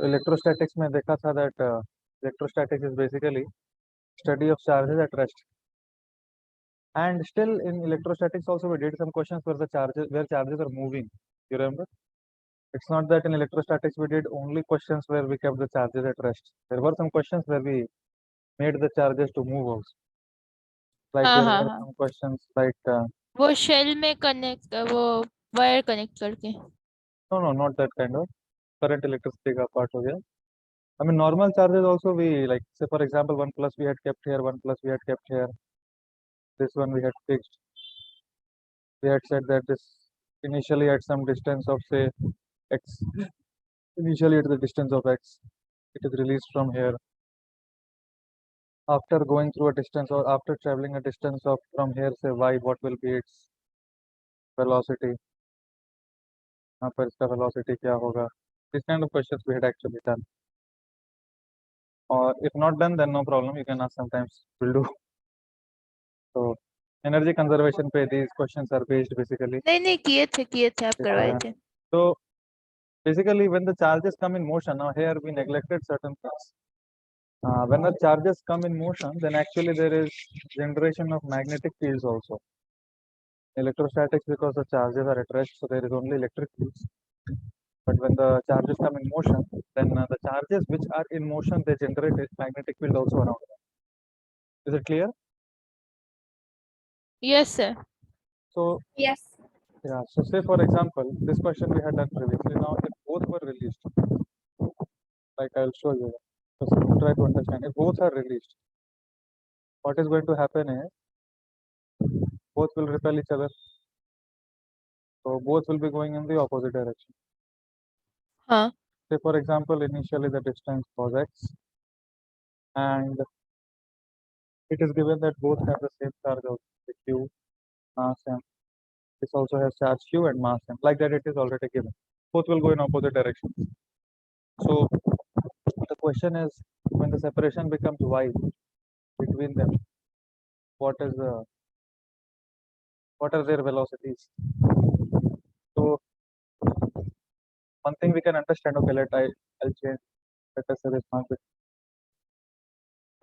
Electrostatics में देखा था that electrostatics is basically study of charges at rest. And still in electrostatics also we did some questions where charges are moving. You remember? It's not that in electrostatics we did only questions where we kept the charges at rest. There were some questions where we made the charges to move also. Like हाँ there हाँ were हाँ, some questions like वो shell में connect, वो wire connect करके। no, not that kind of current electricity का part हो गया. I mean normal charges also we like, say for example 1 plus we had kept here, 1 plus we had kept here. This one we had fixed. We had said that this initially at some distance of say x, initially at the distance of x, it is released from here. After going through a distance or after traveling a distance of from here say y, what will be its velocity? यहाँ पर इसका velocity क्या होगा? This kind of questions we had actually done. Or if not done, then no problem. You can ask sometimes. We'll do. So energy conservation पे these questions are based basically. नहीं किए थे आप करवाए थे। So basically when the charges come in motion, now here we neglected certain things. When the charges come in motion, then actually there is generation of magnetic fields also. Electrostatics, because the charges are at rest, so there is only electric fields. But when the charges come in motion, then the charges which are in motion, they generate a magnetic field also around them. Is it clear? Yes sir. So Yes. yeah, so say for example, this question we had done previously. Now if both were released, like I'll show you. So try to understand. If both are released, what is going to happen is both will repel each other. So both will be going in the opposite direction. हाँ Say for example, initially the distance was x, and it is given that both have the same charge of q, mass m. This also has charge q and mass m. Like that, it is already given. Both will go in opposite directions. So the question is, when the separation becomes y between them, what are their velocities? So one thing we can understand. Okay, I'll change. Let us say this mass.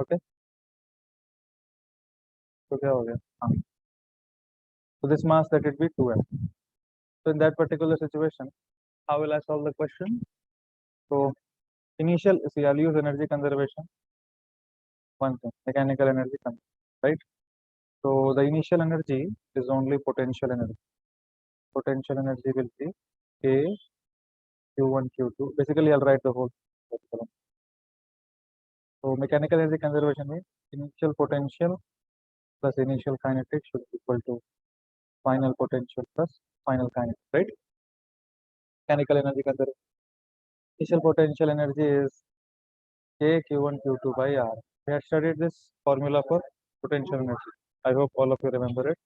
Okay. So क्या हो गया? हाँ. So this mass, let it be 2m. So in that particular situation, how will I solve the question? So see, I'll use energy conservation. One thing, mechanical energy conservation, right? So the initial energy is only potential energy. Potential energy will be K, Q1, Q2. Basically, I'll write the whole. So mechanical energy conservation means initial potential plus initial kinetic should be equal to final potential plus final kinetic, right? Mechanical energy conservation. Initial potential energy is K Q1 Q2 by R. We had studied this formula for potential energy. I hope all of you remember it.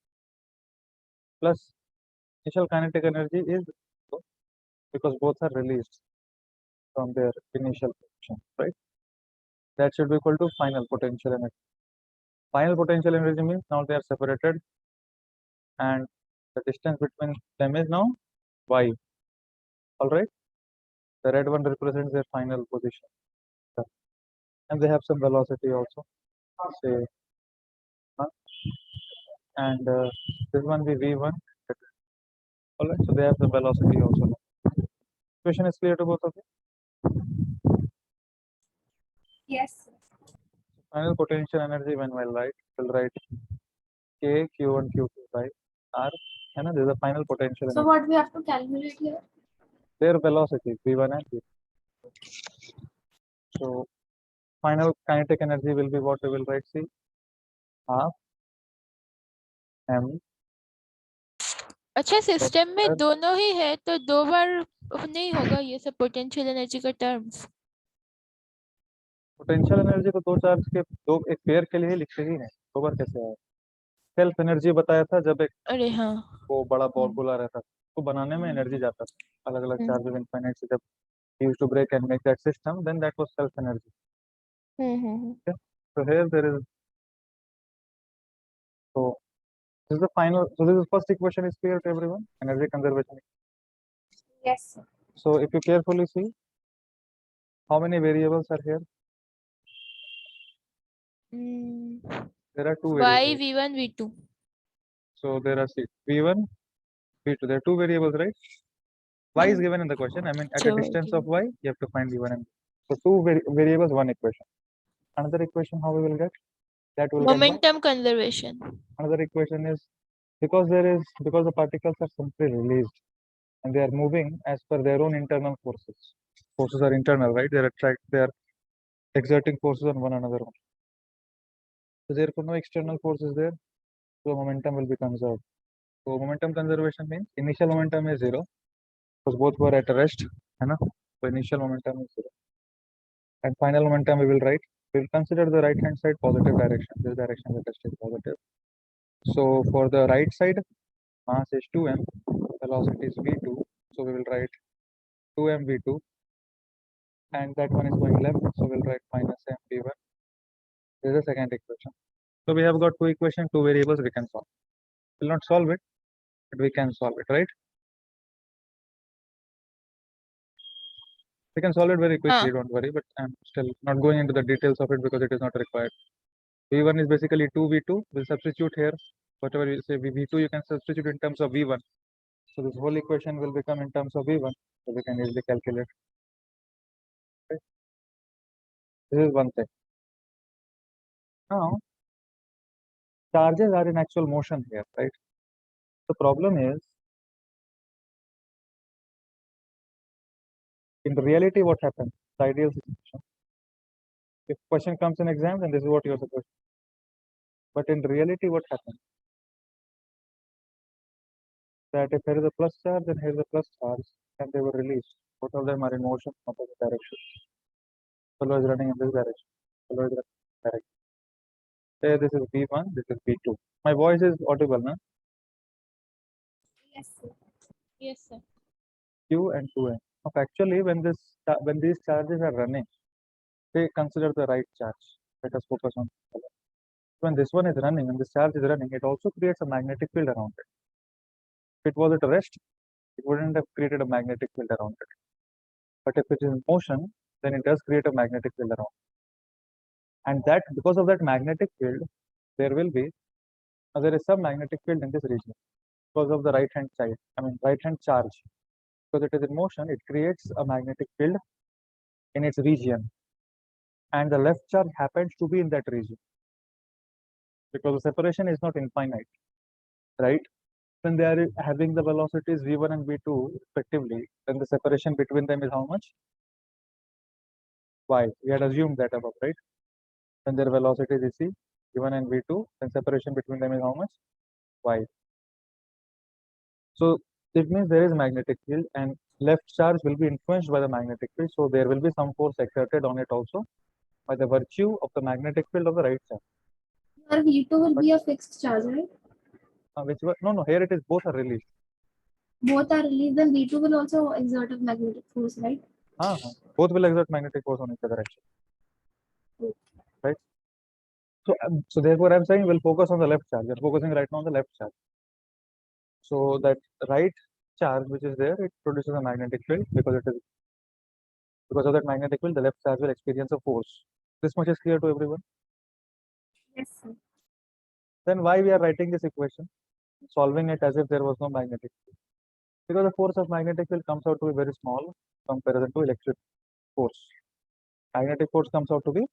Plus initial kinetic energy is because both are released from their initial position, right? That should be equal to final potential energy. Final potential energy means now they are separated and the distance between them is now y. All right. The red one represents their final position, and they have some velocity also. Say, and this one be v1. All right. So they have the velocity also. Question is clear to both of you? Yes. Final potential energy when we'll write K Q1 Q2 by R. And this is the final potential So energy. what we have to calculate here? Their velocity v1 and v2. So final kinetic energy will be what we will write, see, half m. अच्छा, system में दोनों ही है तो दो बार नहीं होगा ये सब पोटेंशियल एनर्जी का टर्म्स? पोटेंशियल एनर्जी को दो चार्ज के दो एक पेयर के लिए ही लिखते ही हैं, दो बार कैसे आया? सेल्फ एनर्जी बताया था जब एक अरे हाँ, वो बड़ा बॉल गोला रहता था तो बनाने में एनर्जी जाता था अलग अलग चार्ज ऑफ इनफाइनाइट से जब used to break and make that system then that was self energy. So here there is, so this is the final, so this is first equation is clear to everyone, energy conservation. Yes. So if you carefully see, How many variables are here? Mm, There are two y, variables. v1, v2. So there are six. V1, V2. There are two variables, right? Y is given in the question. I mean, at a Sure, distance of given. y, you have to find V1 and so two variables, one equation. Another equation, how we will get? That will get by Momentum conservation. another equation is because the particles are simply released and they are moving as per their own internal forces. Forces are internal, right? They are exerting forces on one another. So therefore, no external force is there. So momentum will be conserved. So momentum conservation means initial momentum is zero because both were at rest. So initial momentum is zero. And final momentum we will write. We will consider the right hand side positive direction. This direction the test is positive. So for the right side, mass is 2m, velocity is v2. So we will write 2m v2, and that one is going left. So we'll write minus m v1. This is the second equation. So we have got two equations, two variables we can solve. We'll not solve it, but we can solve it, right? We can solve it very quickly, don't worry, but I'm still not going into the details of it because it is not required. V1 is basically 2v2. We'll substitute here. Whatever you say v2, you can substitute in terms of v1. So this whole equation will become in terms of v1. So we can easily calculate. Okay. This is one thing. Now, charges are in actual motion here, right? The problem is, in reality, what happens? The ideal situation. If question comes in exam, then this is what you're supposed to. But in reality, what happens? That if here is a plus charge, then here is a plus charge, and they were released. Both of them are in motion in opposite direction. Fellow is running in this direction. Fellow is running in this direction. Say this is V1, this is V2. My voice is audible, na? Yes, sir. Yes, sir. Q and 2n. Actually, when these charges are running, they consider the right charge. Let us focus on this. When this one is running and this charge is running, it also creates a magnetic field around it. If it was at rest, it wouldn't have created a magnetic field around it. But if it is in motion, then it does create a magnetic field around it. And that because of that magnetic field, there will be there is some magnetic field in this region because of the right hand side. I mean right hand charge. Because it is in motion, it creates a magnetic field in its region, and the left charge happens to be in that region because the separation is not infinite, right? When they are having the velocities v1 and v2 respectively, then the separation between them is how much? Y. We had assumed that above, right? When their velocities is c, v1 and v2, then separation between them is how much? Y. So it means there is a magnetic field, and left charge will be influenced by the magnetic field. So there will be some force exerted on it also by the virtue of the magnetic field of the right charge. Your V2 will be a fixed charge, right? No, here it is both are released. Both are released, then V2 will also exert a magnetic force, right? Both will exert magnetic force on each other actually. Right? So therefore I'm saying we'll focus on the left charge. We're focusing right now on the left charge. So that right charge which is there, it produces a magnetic field because of that magnetic field, the left charge will experience a force. This much is clear to everyone. Yes, sir. Then why we are writing this equation, solving it as if there was no magnetic field? Because the force of magnetic field comes out to be very small comparison to electric force. Magnetic force comes out to be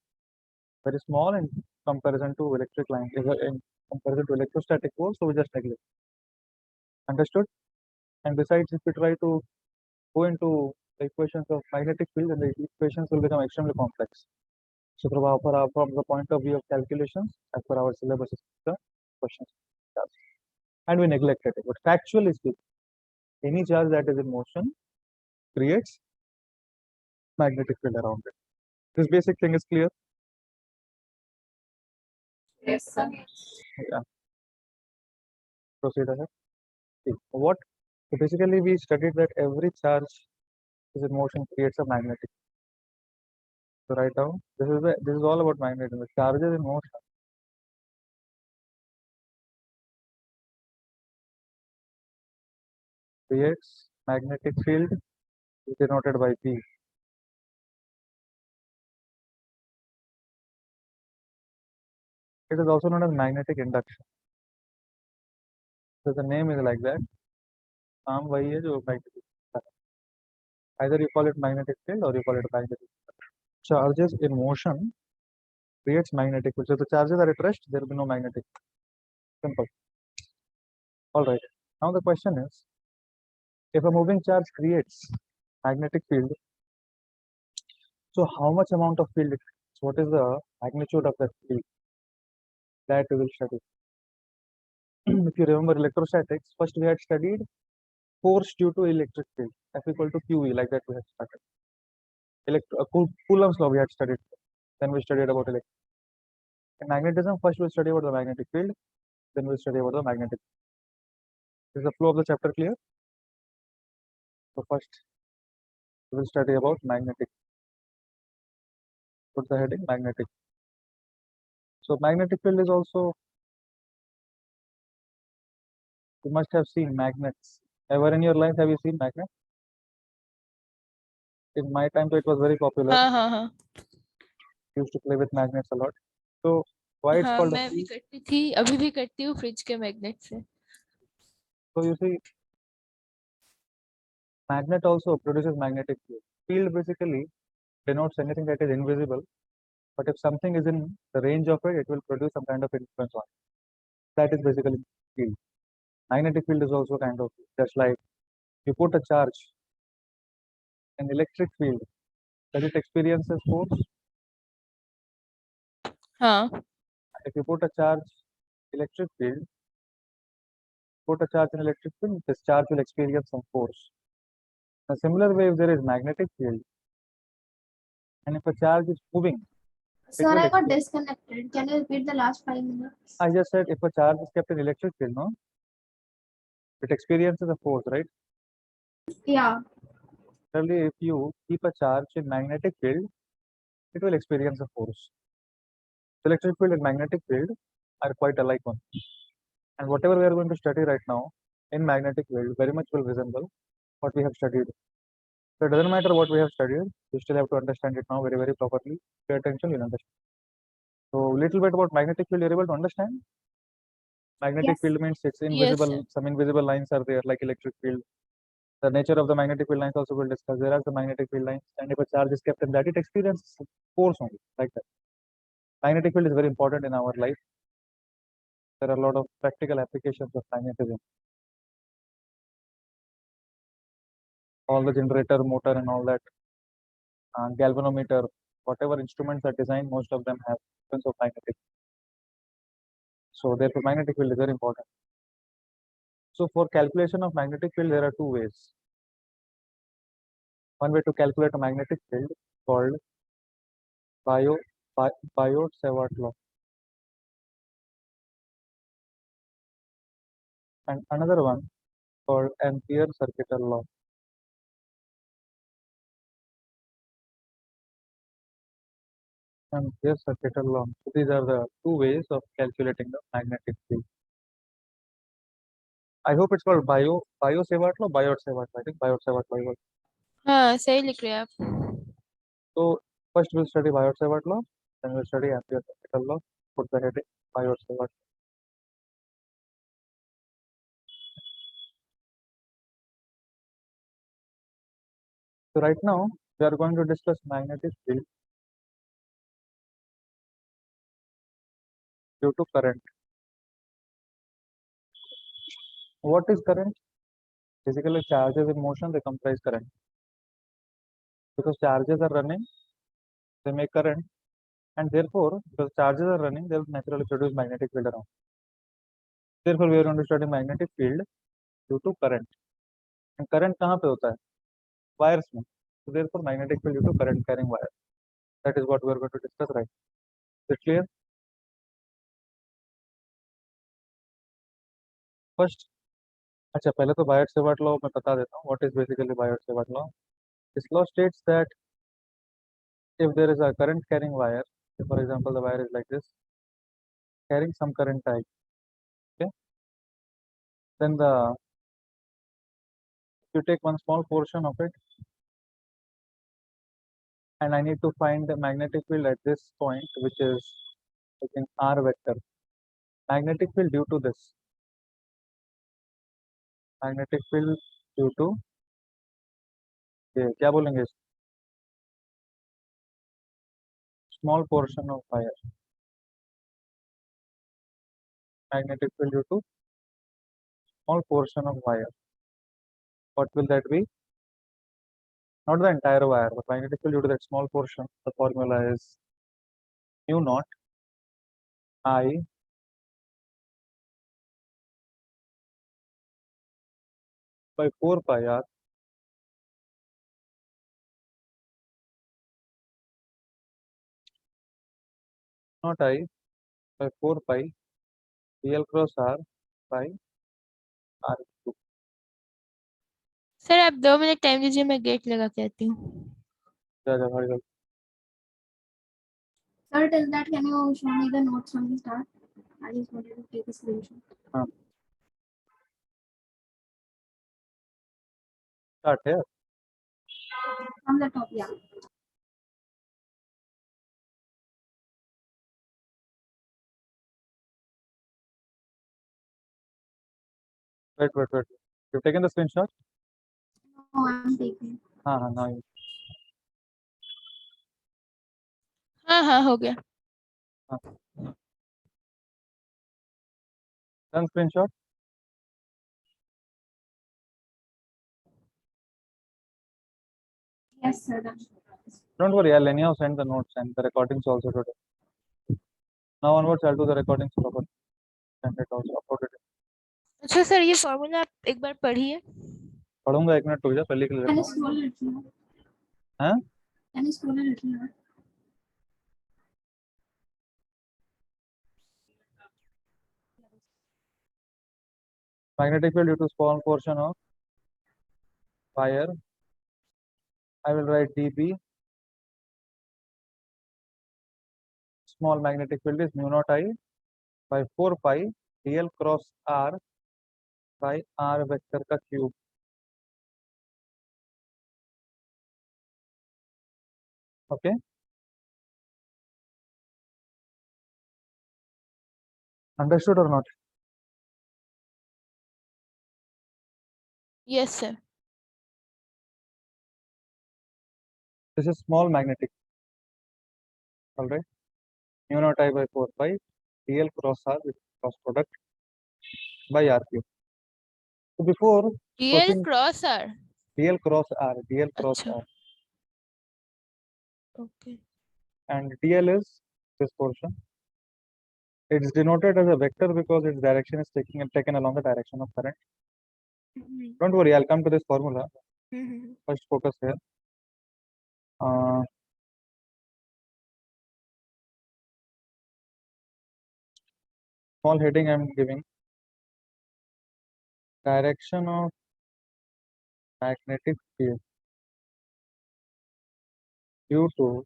very small in comparison to electric line, in comparison to electrostatic force, so we just neglect. Understood? And besides, if we try to go into the equations of magnetic field, then the equations will become extremely complex. So from the point of view of calculations, as per our syllabus, the questions. And we neglected it. But factually speaking, any charge that is in motion creates magnetic field around it. This basic thing is clear. Yes, sir. Yeah. Proceed ahead. See, what? So basically, we studied that every charge is in motion creates a magnetic. So write down. This is all about magnetism. The charges in motion creates magnetic field, denoted by P. It is also known as magnetic induction. So the name is like that. नाम वही है जो magnetic. Either you call it magnetic field or you call it magnetic. Charges in motion creates magnetic field. So if the charges are at rest, there will be no magnetic. Simple. All right. Now the question is, if a moving charge creates magnetic field, so how much amount of field it creates? What is the magnitude of that field? That we will study. If you remember electrostatics, first we had studied force due to electric field, F equal to QE, like that we had started. Coulomb's law we had studied. Then we studied about electric. In magnetism, first we'll study about the magnetic field, then we'll study about the magnetic. Is the flow of the chapter clear? So first we'll study about magnetic. Put the heading magnetic. So magnetic field is also, you must have seen magnets. Ever in your life have you seen magnet? In my time, so it was very popular. हाँ. Used to play with magnets a lot. So why it's हाँ, called a मैं भी field? करती थी, अभी भी करती हूँ फ्रिज के मैग्नेट से. So you see, magnet also produces magnetic field. Field basically denotes anything that is invisible, but if something is in the range of it, it will produce some kind of influence on it. That is basically field. Magnetic field is also kind of just like you put a charge in electric field, does it experience a force? हाँ. If you put a charge electric field, put a charge in electric field, this charge will experience some force. In a similar way, if there is magnetic field, and if a charge is moving, Sir, will I got experience- disconnected. Can you repeat the last 5 minutes? I just said if a charge is kept in electric field, no, it experiences a force, right? Yeah. Similarly, if you keep a charge in magnetic field, it will experience a force. Electric field and magnetic field are quite alike one. And whatever we are going to study right now in magnetic field very much will resemble what we have studied. So it doesn't matter what we have studied, you still have to understand it now very, very properly. Pay attention, you'll understand. So little bit about magnetic field, you're able to understand? Magnetic Yes. field means it's invisible, sir. some invisible lines are there like electric field. The nature of the magnetic field lines also we'll discuss. There are the magnetic field lines, and if a charge is kept in that, it experiences force only, like that. Magnetic field is very important in our life. There are a lot of practical applications of magnetism. All the generator, motor, and all that, galvanometer, whatever instruments are designed, most of them have sense of magnetic. So therefore, magnetic field is very important. So for calculation of magnetic field, there are two ways. One way to calculate a magnetic field called Biot-Savart law, and another one called Ampere-Circuital law. Ampere-Circuital law. So these are the two ways of calculating the magnetic field. I hope it's called Biot-Savart law, Biot-Savart. I think Biot-Savart law. हाँ, सही लिख रहे हैं आप. So first we'll study Biot-Savart law, then we'll study Ampere-Circuital law. Put the heading Biot-Savart. So right now we are going to discuss magnetic field due to current. What is current? Basically, charges in motion, they comprise current. Because charges are running, they make current, and therefore, because charges are running, they will naturally produce magnetic field around. Therefore, we are going to study magnetic field due to current. And current कहाँ पे होता है? Wires में. So therefore, magnetic field due to current carrying wire. That is what we are going to discuss right. Is it clear? First, अच्छा पहले तो Biot-Savart law मैं बता देता हूँ. What is basically Biot-Savart law? This law states that if there is a current carrying wire, say for example the wire is like this, carrying some current I, okay, then you take one small portion of it, and I need to find the magnetic field at this point, which is in r vector. Magnetic field due to this. Magnetic field due to ये क्या बोलेंगे? Small portion of wire. Magnetic field due to small portion of wire. What will that be? Not the entire wire, but magnetic field due to that small portion. The formula is mu naught I by 4 pi r not I by 4 pi dl cross r by r cube. Sir आप 2 minute time दीजिए, मैं gate लगा के आती हूँ. Sir, till that, can you show me the notes from the start? I just wanted to take a screenshot. Start here. From the top, yeah. Wait. You've taken the screenshot? No, I'm taking. Now you. हाँ हो गया. Done screenshot? Yes, sir. Done. Don't worry, I'll anyhow send the notes and the recordings also today. Now onwards, I'll do the recordings properly. Send it also, upload it. अच्छा sir, ये formula आप एक बार पढ़िए. पढ़ूंगा, 1 minute रुक जा, पहले के लिए Can you रखूँ. scroll a little more? हाँ? Can you scroll a little more? Magnetic field due to small portion of wire. I will write dB. Small magnetic field is mu naught I by 4 pi dl cross r by r vector का cube. Okay. Understood or not? Yes sir. This is small magnetic. All right. Mu naught I by 4 pi dl cross r with cross product by r cube. So before dl proceeding, cross r. dl cross r, dl cross अच्छा. r, okay. and dl is this portion. It is denoted as a vector because its direction is taken along the direction of current. Don't worry, I'll come to this formula. First focus here. Small heading I am giving. Direction of magnetic field due to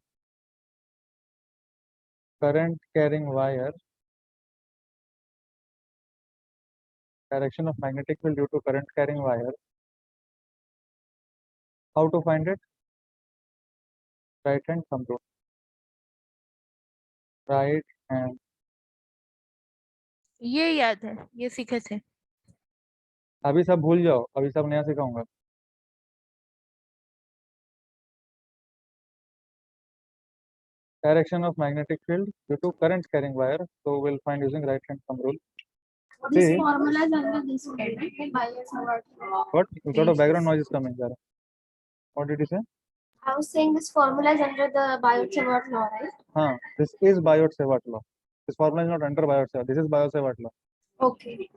current carrying wire. Direction of magnetic field due to current carrying wire. How to find it? Right hand thumb rule. Right hand. ये याद है, ये सीखे थे. अभी सब भूल जाओ, अभी सब नया सिखाऊंगा. Direction of magnetic field due to current carrying wire. So we'll find using right hand thumb rule. This See, formula is under this one, right? Biot, Savart. what? A lot of background noise is coming there. What did you say? I was saying this formula is under the Biot Savart law, right? This is Biot Savart law. This formula is not under Biot Savart. This is Biot Savart law. Okay.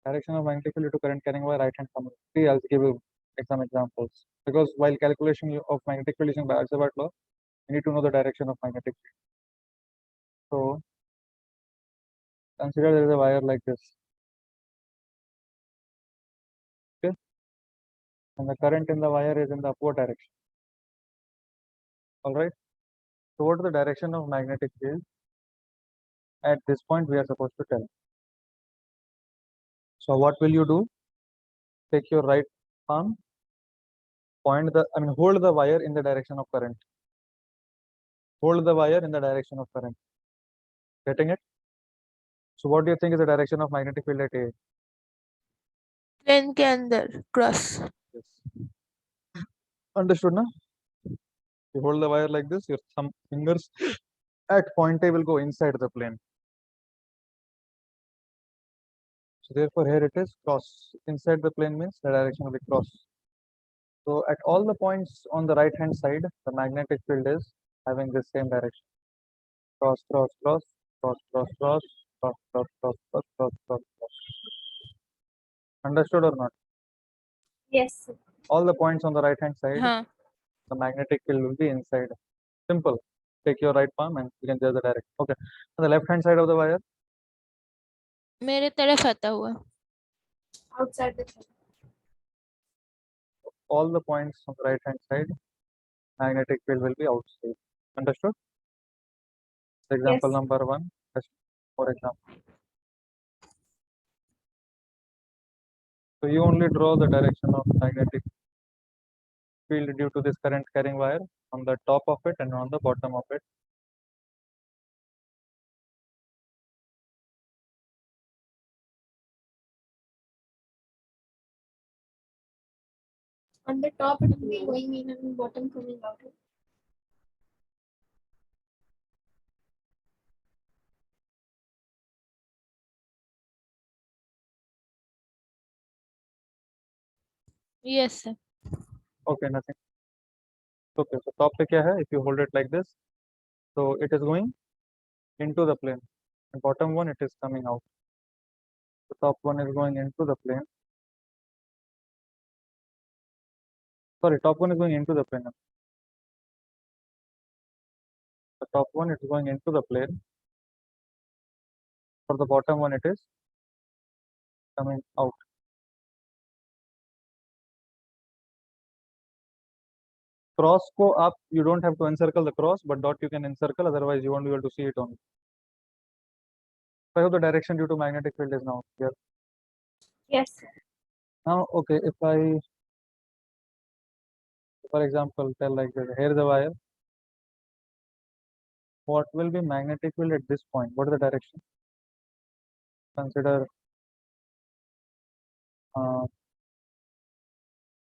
Direction of magnetic field due to current carrying wire, right hand thumb rule. See, I'll give you some examples. Because while calculation of magnetic field using Biot Savart law, you need to know the direction of magnetic field. So consider there is a wire like this. Okay, and the current in the wire is in the upward direction. All right. So what is the direction of magnetic field? At this point, we are supposed to tell. So what will you do? Take your right palm, hold the wire in the direction of current. Hold the wire in the direction of current. Getting it? So what do you think is the direction of magnetic field at A? Plane के अंदर cross. Yes. Understood, na? You hold the wire like this, your thumb fingers at point A will go inside the plane. So therefore here it is cross. Inside the plane means the direction will be cross. So at all the points on the right hand side, the magnetic field is having the same direction. Cross, cross, cross, cross, cross, cross, cross, cross, cross, cross, cross, cross, cross. Understood or not? Yes, sir. All the points on the right hand side, हाँ. the magnetic field will be inside. Simple. Take your right palm and you can judge the direction. Okay. On the left hand side of the wire, मेरे तरफ आता हुआ. Outside the channel. all the points on the right hand side, magnetic field will be outside. Understood? Example Yes. number 1, just for example. So you only draw the direction of magnetic field due to this current carrying wire on the top of it and on the bottom of it. On the top, it will be going in and bottom coming out. Yes, sir. Okay, nothing. Okay, so top पे क्या है? If you hold it like this, so it is going into the plane. And bottom one, it is coming out. The top one is going into the plane. Sorry, top one is going into the plane. The top one is going into the plane. For the bottom one, it is coming out. Cross को आप, you don't have to encircle the cross, but dot you can encircle, otherwise you won't be able to see it only. So I hope the direction due to magnetic field is now clear. Yes, sir. Now, okay, if I, for example, tell like this, here is the wire. What will be magnetic field at this point? What is the direction? Consider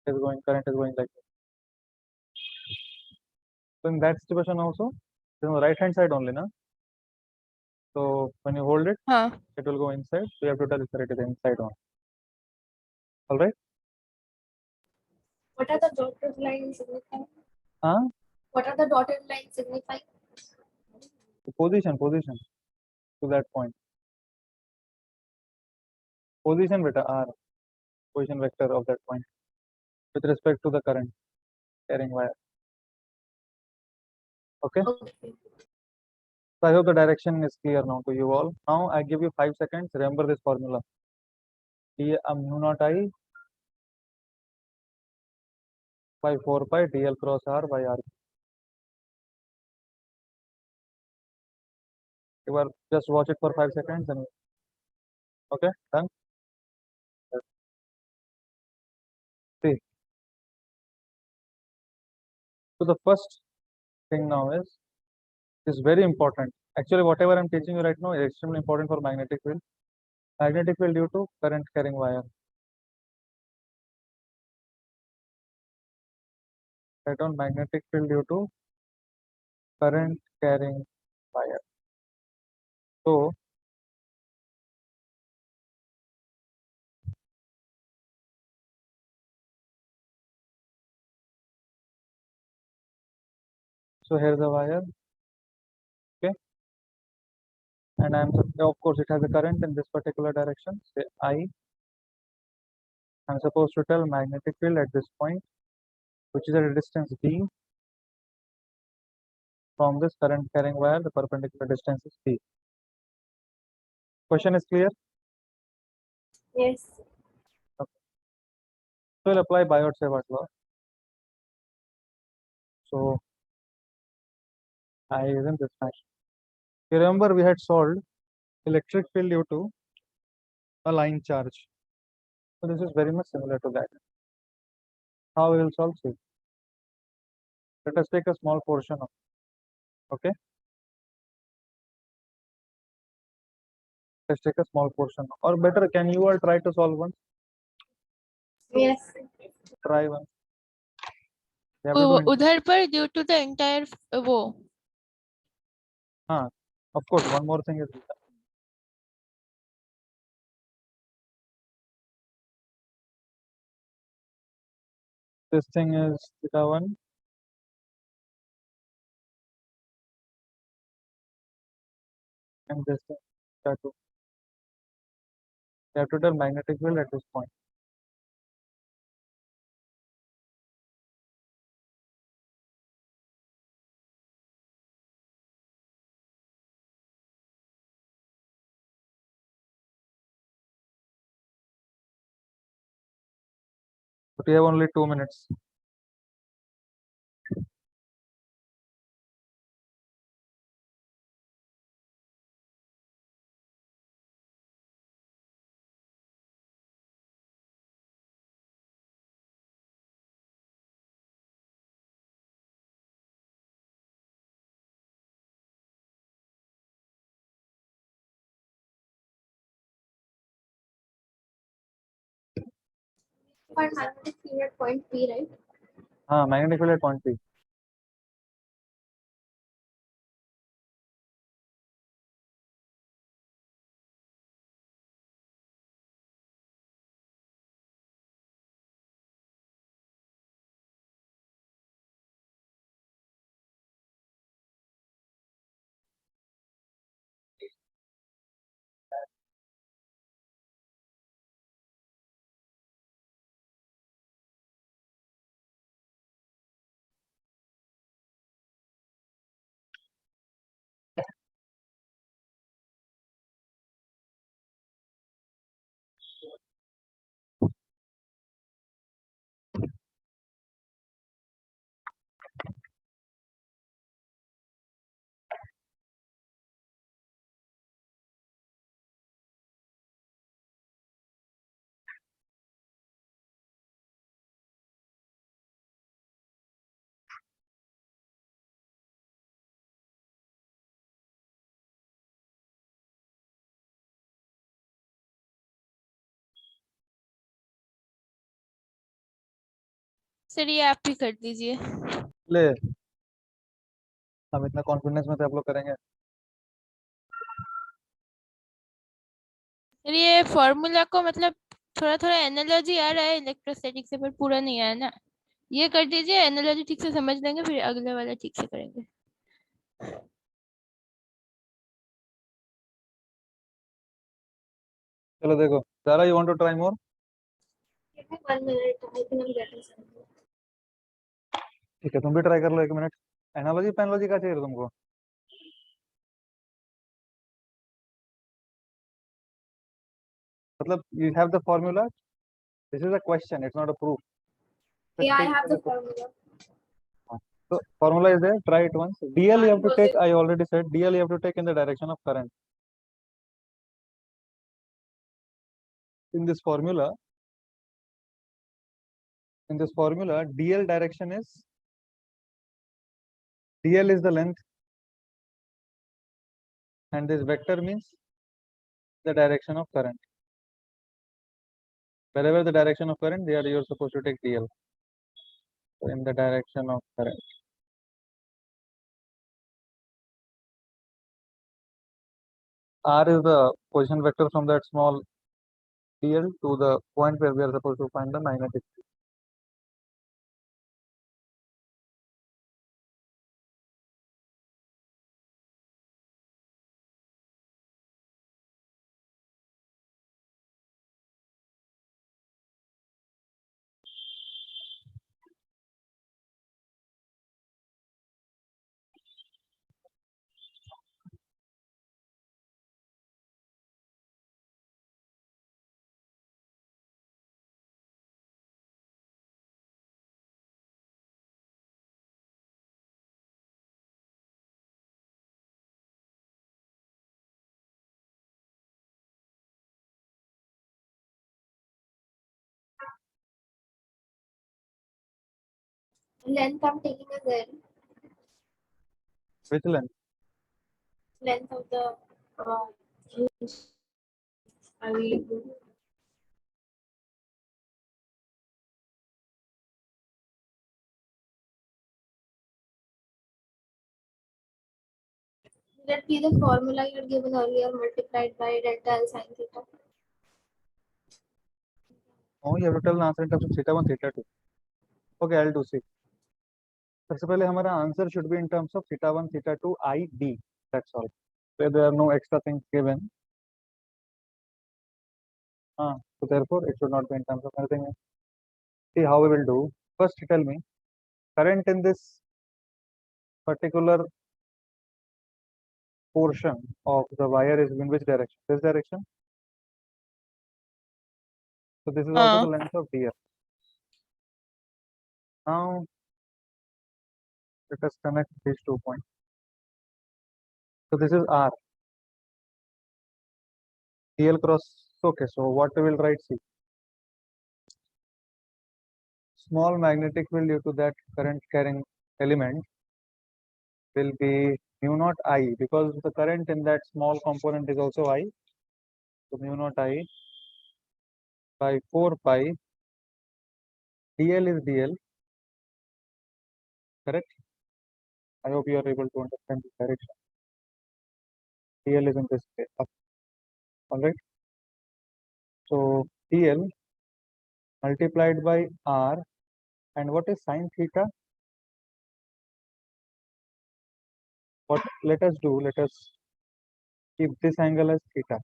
is going, current is going like this. So in that situation also, it's on the right hand side only, na? So when you hold it, हाँ. it will go inside. So you have to tell it that it is inside on. All right? What are the dotted lines signifying? Huh? What are the dotted lines signifying? The position to that point. Position beta R, position vector of that point with respect to the current carrying wire. Okay? Okay. So I hope the direction is clear now to you all. Now I give you 5 seconds. Remember this formula. D mu naught I by 4 pi dl cross R by R. You are just watch it for 5 seconds and okay, done. See. So the first thing now is very important. Actually, whatever I'm teaching you right now is extremely important for magnetic field. Magnetic field due to current carrying wire. Write down magnetic field due to current carrying wire. So here's the wire. Okay. And of course it has a current in this particular direction. Say I. I'm supposed to tell magnetic field at this point, which is at a distance d from this current carrying wire. The perpendicular distance is d. Question is clear? Yes. Okay. So we'll apply Biot Savart law. So I is in this fashion. You remember we had solved electric field due to a line charge. So this is very much similar to that. How we will solve it? Let us take a small portion of, okay? let's take a small portion, or better, can you all try to solve once? Yes. Try once. You have to do उधर पर due to the entire वो of course, one more thing is this thing is theta 1. And this thing theta 2. You have to tell magnetic field at this point. But we have only 2 minutes. Find magnetic field at point P, right? Magnetic field at point P. Sir ये आप ही कर दीजिए ले हम इतना confidence में थे आप लोग करेंगे. सर ये फॉर्मूला को मतलब थोड़ा थोड़ा एनालॉजी आ रहा है इलेक्ट्रोस्टैटिक से पर पूरा नहीं आया ना ये कर दीजिए एनालॉजी ठीक से समझ लेंगे फिर अगले वाला ठीक से करेंगे चलो देखो, Zara, you want to try more? Give me 1 minute. I think I'm getting something. ठीक है, तुम भी ट्राई कर लो 1 मिनट. एनालॉजी पैनोलॉजी का चाहिए तुमको? मतलब you have the formula. This is a question, it's not a proof. Just Yeah, I take have the the- formula. So formula is there. Try it once. DL you have to take. I already said DL you have to take in the direction of current. In this formula, DL direction is DL is the length, and this vector means the direction of current. Wherever the direction of current, there you are supposed to take DL. So in the direction of current. R is the position vector from that small DL to the point where we are supposed to find the magnetic field. Length I'm taking as L. Which length? Length of the I will do. Let be the formula you had given earlier multiplied by delta L sin theta. Oh, you have to tell the answer in terms of theta 1, theta 2. Okay, I'll do see. सबसे पहले हमारा answer should be in terms of theta 1, theta 2, I, D. That's all. So there are no extra things given. So therefore, it should not be in terms of anything else. See how we will do. First, tell me, current in this particular portion of the wire is in which direction? This direction. So this is also the length of df. Now let us connect these 2 points. So this is R. dl cross. Okay, so what we will write? See, small magnetic field due to that current carrying element will be mu naught I, because the current in that small component is also I. So mu naught I by 4 pi. dl is dl. Correct? I hope you are able to understand this direction. dl is in this way up. All right. So dl multiplied by r, and what is sine theta? What let us do? Let us keep this angle as theta,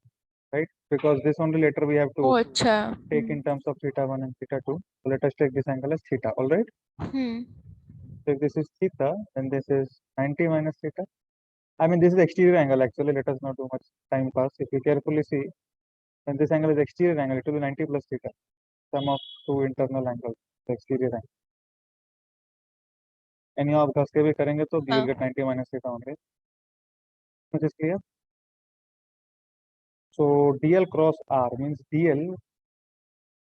right? Because this only later we have to ओ अच्छा take in terms of theta 1 and theta 2. So let us take this angle as theta. All right. So if this is theta, then this is 90 minus theta. I mean, this is exterior angle actually. Let us not do much time pass. If you carefully see, then this angle is exterior angle. It will be 90 plus theta. Sum of two internal angles, the exterior angle. And यहाँ आप घस के भी करेंगे तो you will get 90 minus theta only. Which is clear? So dl cross r means dl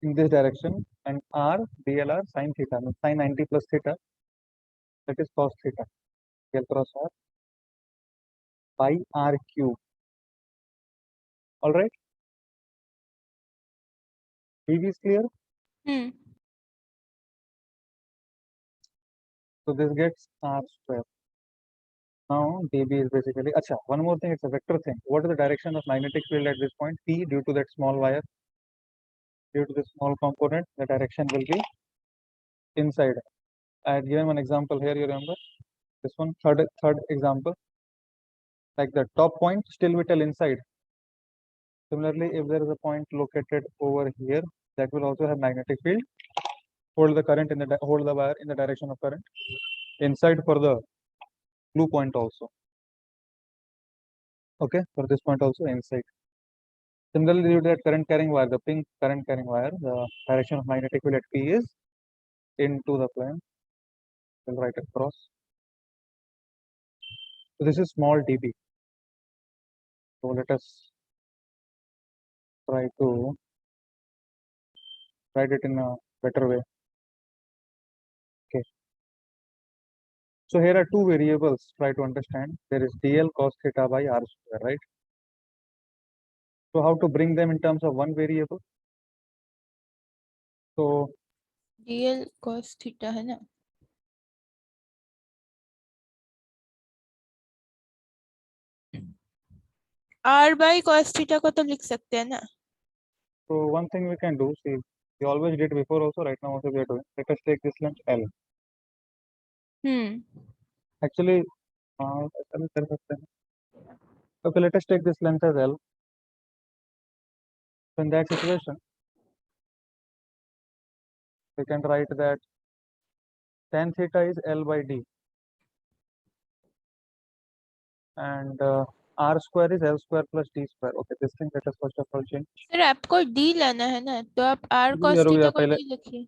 in this direction and r dl are sin theta, means sin 90 plus theta, that is cos theta. dl cross r by r cube. All right. dv is clear. So this gets r square. Now db is basically, acha, one more thing, it's a vector thing. What is the direction of magnetic field at this point? P, due to that small wire, due to this small component, the direction will be inside. I had given one example here, you remember? This one, third example. Like the top point still we tell inside. Similarly, if there is a point located over here, that will also have magnetic field. Hold the current in the hold the wire in the direction of current. Inside for the blue point also. Okay, for this point also inside. Similarly, due to that current carrying wire, the pink current carrying wire, the direction of magnetic field at P is into the plane. We'll write across. So this is small dB. So let us try to write it in a better way. Okay. So here are two variables. Try to understand. There is dl cos theta by r square, right? So how to bring them in terms of one variable? So dl cos theta है ना r by cos theta को तो लिख सकते हैं ना. So one thing we can do, see, we always did before also, right now also we are doing. Let us take this length L. Actually, okay, let us take this length as L. So in that situation, we can write that tan theta is L by D, and r square is L square plus D square. Okay, this thing let us first of all change. Sir आपको d लेना है ना तो आप r cos रुक theta जा, को पहले d लिखिए.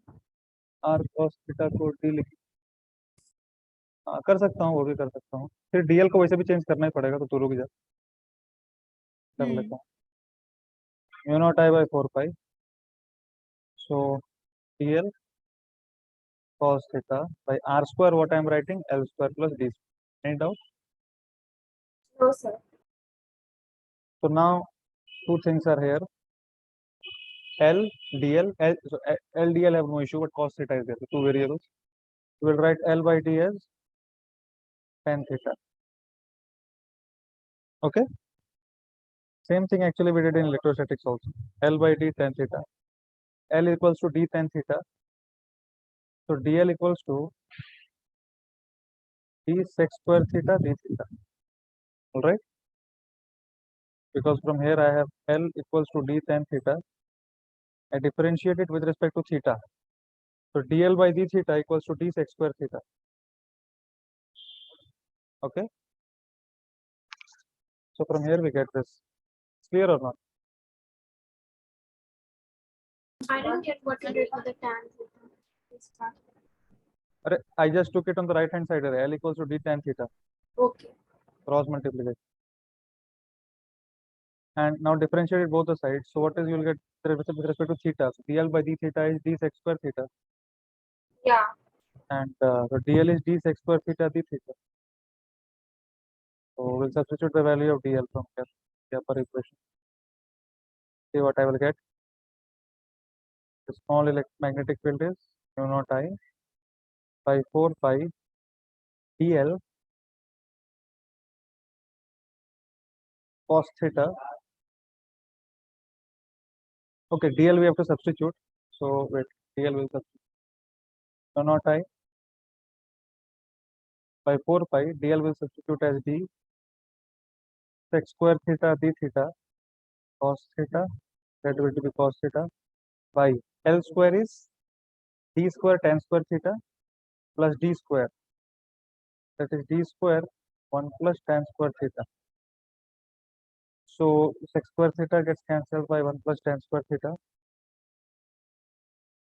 r cos theta को D लिखिए. कर सकता हूँ, वो भी कर सकता हूँ. फिर dl को वैसे भी चेंज करना ही पड़ेगा, तो तू रुक जा, कर लेता हूँ. mu naught I by 4 pi. So dl cos theta by r square, what I am writing, L square plus D square. Any doubt? No, sir. So now two things are here. L dl. L dl have no issue, but cos theta is there. So two variables. We will write L by d as tan theta. Okay. Same thing actually we did in electrostatics also. L by d tan theta. L equals to d tan theta. So dl equals to d sec square theta d theta. All right. Because from here I have L equals to d tan theta. I differentiate it with respect to theta. So dl by d theta equals to d sec square theta. Okay. So from here we get this. Clear or not? I didn't get what you did with the tan theta. This part. I just took it on the right hand side. L equals to d tan theta. Okay. Cross multiplication. And now differentiate both the sides. So what is you will get with respect to theta? So dl by d theta is d sec square theta. Yeah. And the dl is d sec square theta d theta. So we'll substitute the value of dl from here. The upper equation. See what I will get. The small magnetic field is mu naught I by 4 pi dl cos theta. Okay, dl we have to substitute. So wait, dl will substitute. Mu naught I by 4 pi dl will substitute as d sec square theta d theta cos theta, that will be cos theta, by L square is d square tan square theta plus d square, that is d square 1 plus tan square theta. So sec square theta gets cancelled by 1 plus tan square theta,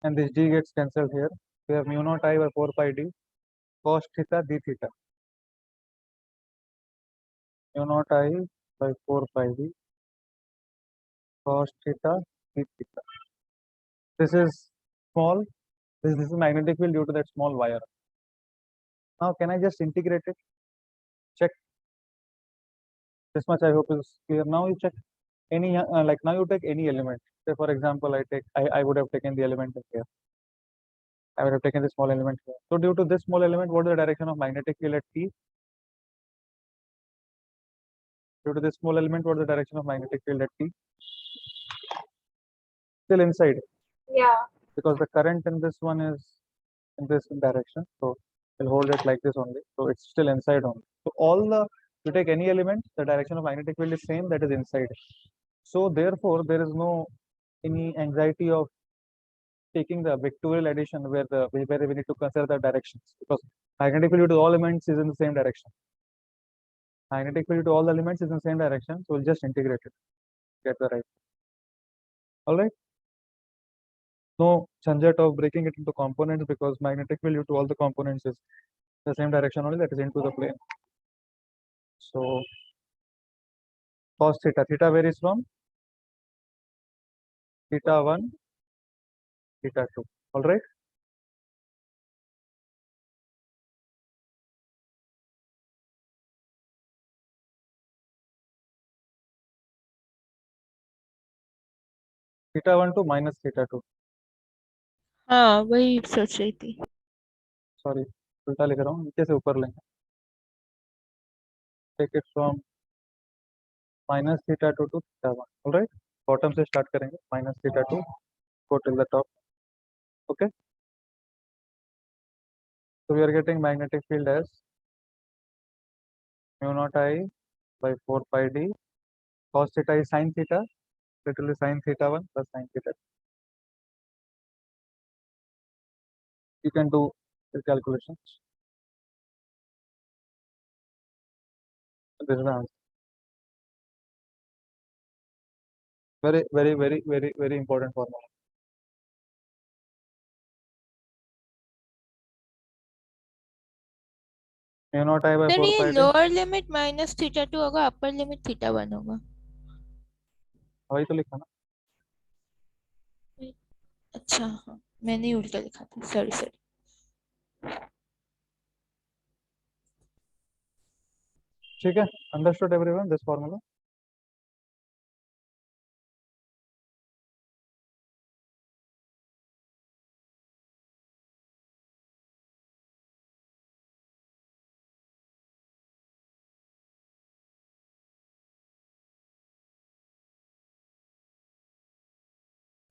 and this d gets cancelled here. We have mu naught I by 4 pi d cos theta d theta. Mu naught I by 4 pi d cos theta d theta. This is small. This is magnetic field due to that small wire. Now can I just integrate it? Check. This much I hope is clear. Now you check any like now you take any element. Say for example, I would have taken the element here. I would have taken the small element here. So due to this small element, what is the direction of magnetic field at T? Due to this small element, what is the direction of magnetic field at T? Still inside. Yeah. Because the current in this one is in this direction. So we'll hold it like this only. So it's still inside only. So you take any element, the direction of magnetic field is same, that is inside. So therefore, there is no any anxiety of taking the vectorial addition where we need to consider the directions, because magnetic field to all elements is in the same direction. Magnetic field to all elements is in the same direction, so we'll just integrate it, get the right. All right. No chanjat of breaking it into components, because magnetic field to all the components is the same direction only, that is into the plane. So cos theta, theta varies from theta 1, theta 2. All right. Theta 1 to minus theta 2. हाँ वही सोच रही थी. Sorry उल्टा लिख रहा हूँ, नीचे से ऊपर लेंगे. Take it from minus theta 2 to theta 1. All right. Bottom से start करेंगे. Minus theta 2 go till the top. Okay. So we are getting magnetic field as mu naught I by 4 pi d cos theta is sin theta, literally sin theta 1 plus sin theta. You can do the calculations. This is the answer. Very, very, very, very, very important formula. Mu naught I by sir 4 ये pi d. Lower limit minus theta 2 होगा, upper limit theta 1 होगा. वही तो लिखा ना. अच्छा हाँ, मैंने ही उल्टा लिखा था, सॉरी सॉरी. ठीक है. Understood everyone this formula?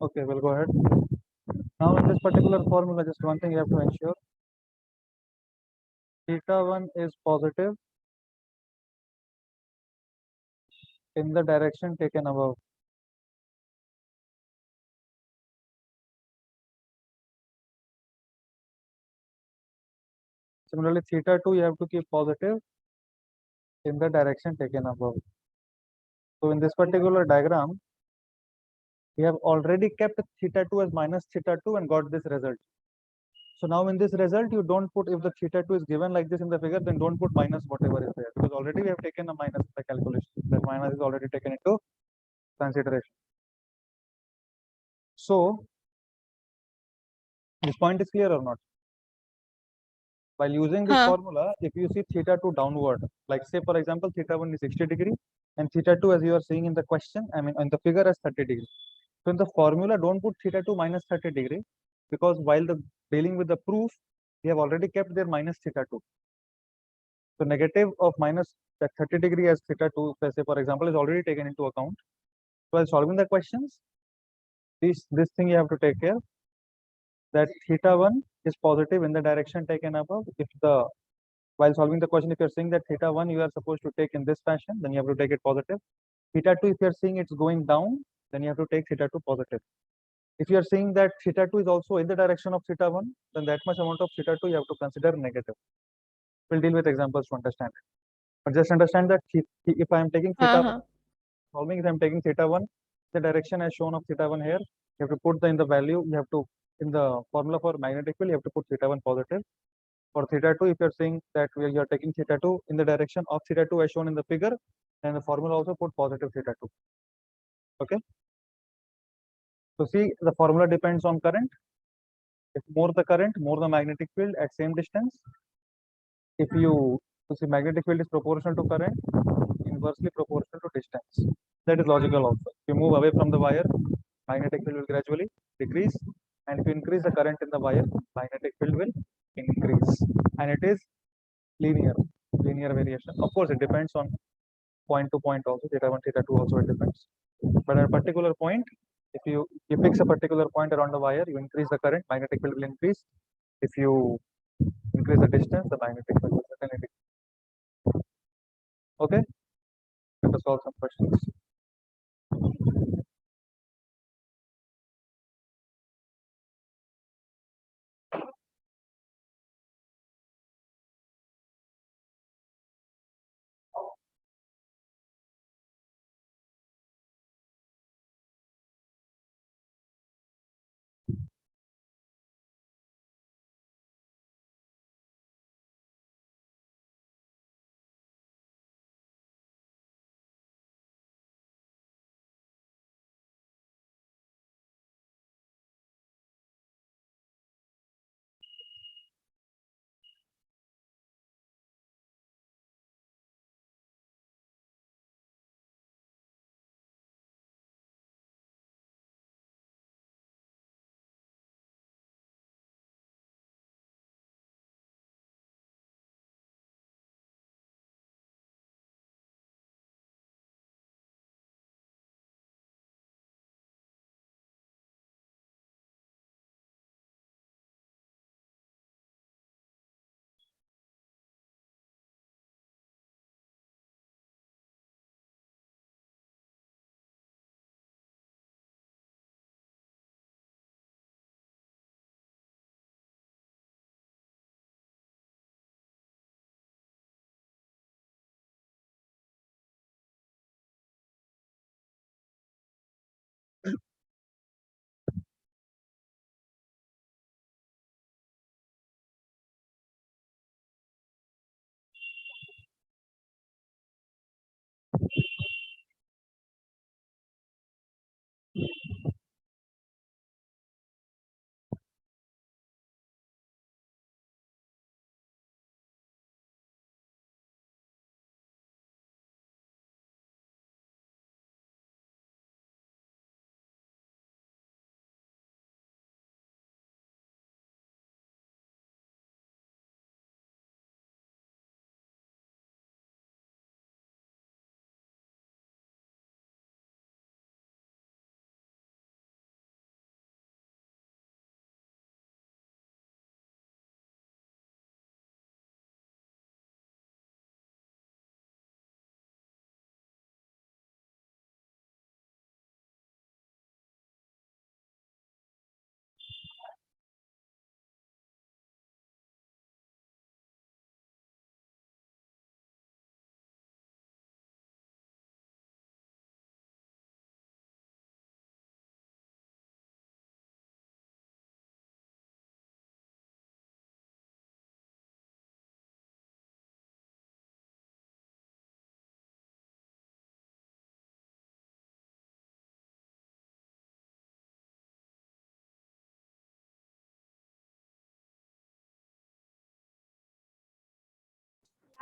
Okay, we'll go ahead. Now in this particular formula, just one thing you have to ensure. Theta 1 is positive in the direction taken above. Similarly, theta 2 you have to keep positive in the direction taken above. So in this particular diagram, we have already kept theta 2 as minus theta 2 and got this result. So now in this result, you don't put, if the theta 2 is given like this in the figure, then don't put minus whatever is there, because already we have taken a minus in the calculation. That minus is already taken into consideration. So this point is clear or not? While using this formula, if you see theta 2 downward, like say for example, theta 1 is 60 degree and theta 2 as you are seeing in the question, I mean in the figure as 30 degree. So in the formula, don't put theta 2 minus 30 degree, because while the dealing with the proof, we have already kept there minus theta 2. So negative of minus that 30 degree as theta 2, let's say for example, is already taken into account. So while solving the questions, this thing you have to take care that theta 1 is positive in the direction taken above. If the while solving the question, if you're saying that theta 1 you are supposed to take in this fashion, then you have to take it positive. Theta 2, if you're seeing it's going down, then you have to take theta 2 positive. If you are saying that theta 2 is also in the direction of theta 1, then that much amount of theta 2 you have to consider negative. We'll deal with examples to understand it. But just understand that if I am taking theta, solving if I am taking theta 1, the direction as shown of theta 1 here, you have to put in the value, you have to, in the formula for magnetic field, you have to put theta 1 positive. For theta 2, if you're saying that you are taking theta 2 in the direction of theta 2 as shown in the figure, then the formula also put positive theta 2. Okay. So see, the formula depends on current. If more the current, more the magnetic field at same distance. If you see magnetic field is proportional to current, inversely proportional to distance. That is logical also. If you move away from the wire, magnetic field will gradually decrease, and if you increase the current in the wire, magnetic field will increase, and it is linear variation. Of course, it depends on point to point also, theta 1, theta 2 also it depends. But at a particular point, if you fix a particular point around the wire, you increase the current, magnetic field will increase. If you increase the distance, the magnetic field will certainly decrease. Okay, let us solve some questions.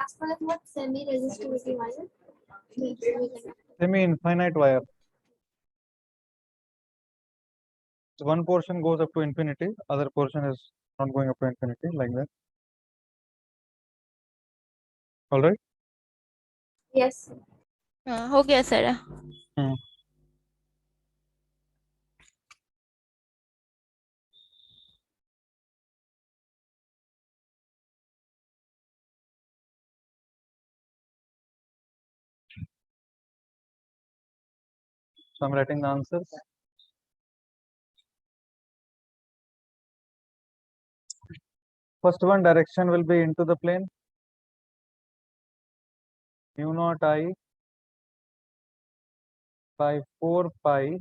As far as what semi-resistivity wire? Semi-infinite wire. So one portion goes up to infinity, other portion is not going up to infinity, like that. All right. Yes. हाँ हो गया सारा. So I'm writing the answers. First one, direction will be into the plane. Mu naught I by 4 pi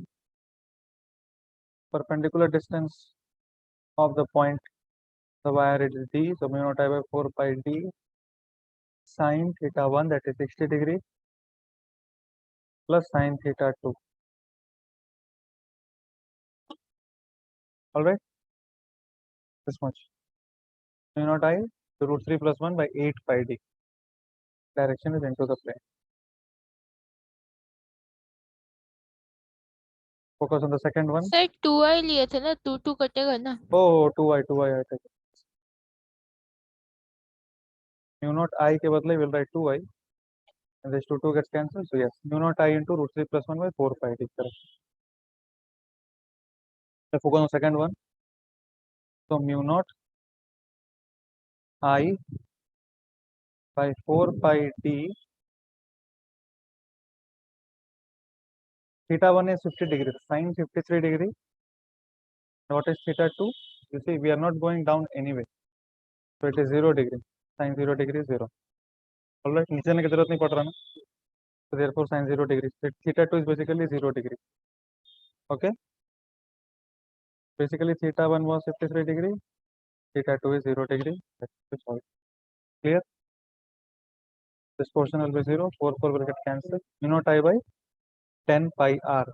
perpendicular distance of the point, the wire is d. So mu naught I by 4 pi d sine theta 1, that is 60 degree, plus sine theta 2. All right. This much. Mu naught I to root 3 plus 1 by 8 pi d. Direction is into the plane. Focus on the second one. Sir 2i लिए थे ना 2 कटेगा ना. Oh, 2i, I take it. Mu naught I के बदले will write 2i. And this 2 gets cancelled. So yes, mu naught I into root 3 plus 1 by 4 pi d. Correct. So focus on the second one. So mu naught I by 4 pi d. Theta 1 is 50 degree, sine 53 degree. What is theta 2? You see, we are not going down anyway. So it is 0 degree. Sine 0 degree is 0. Alright, नीचे आने की जरूरत नहीं पड़ रहा ना. So therefore sine 0 degree. Theta 2 is basically 0 degree. Okay. Basically theta 1 was 53 degree. Theta 2 is 0 degree. That's all. Clear? This portion will be 0. 4 will get cancelled. Mu naught I by 10 pi r.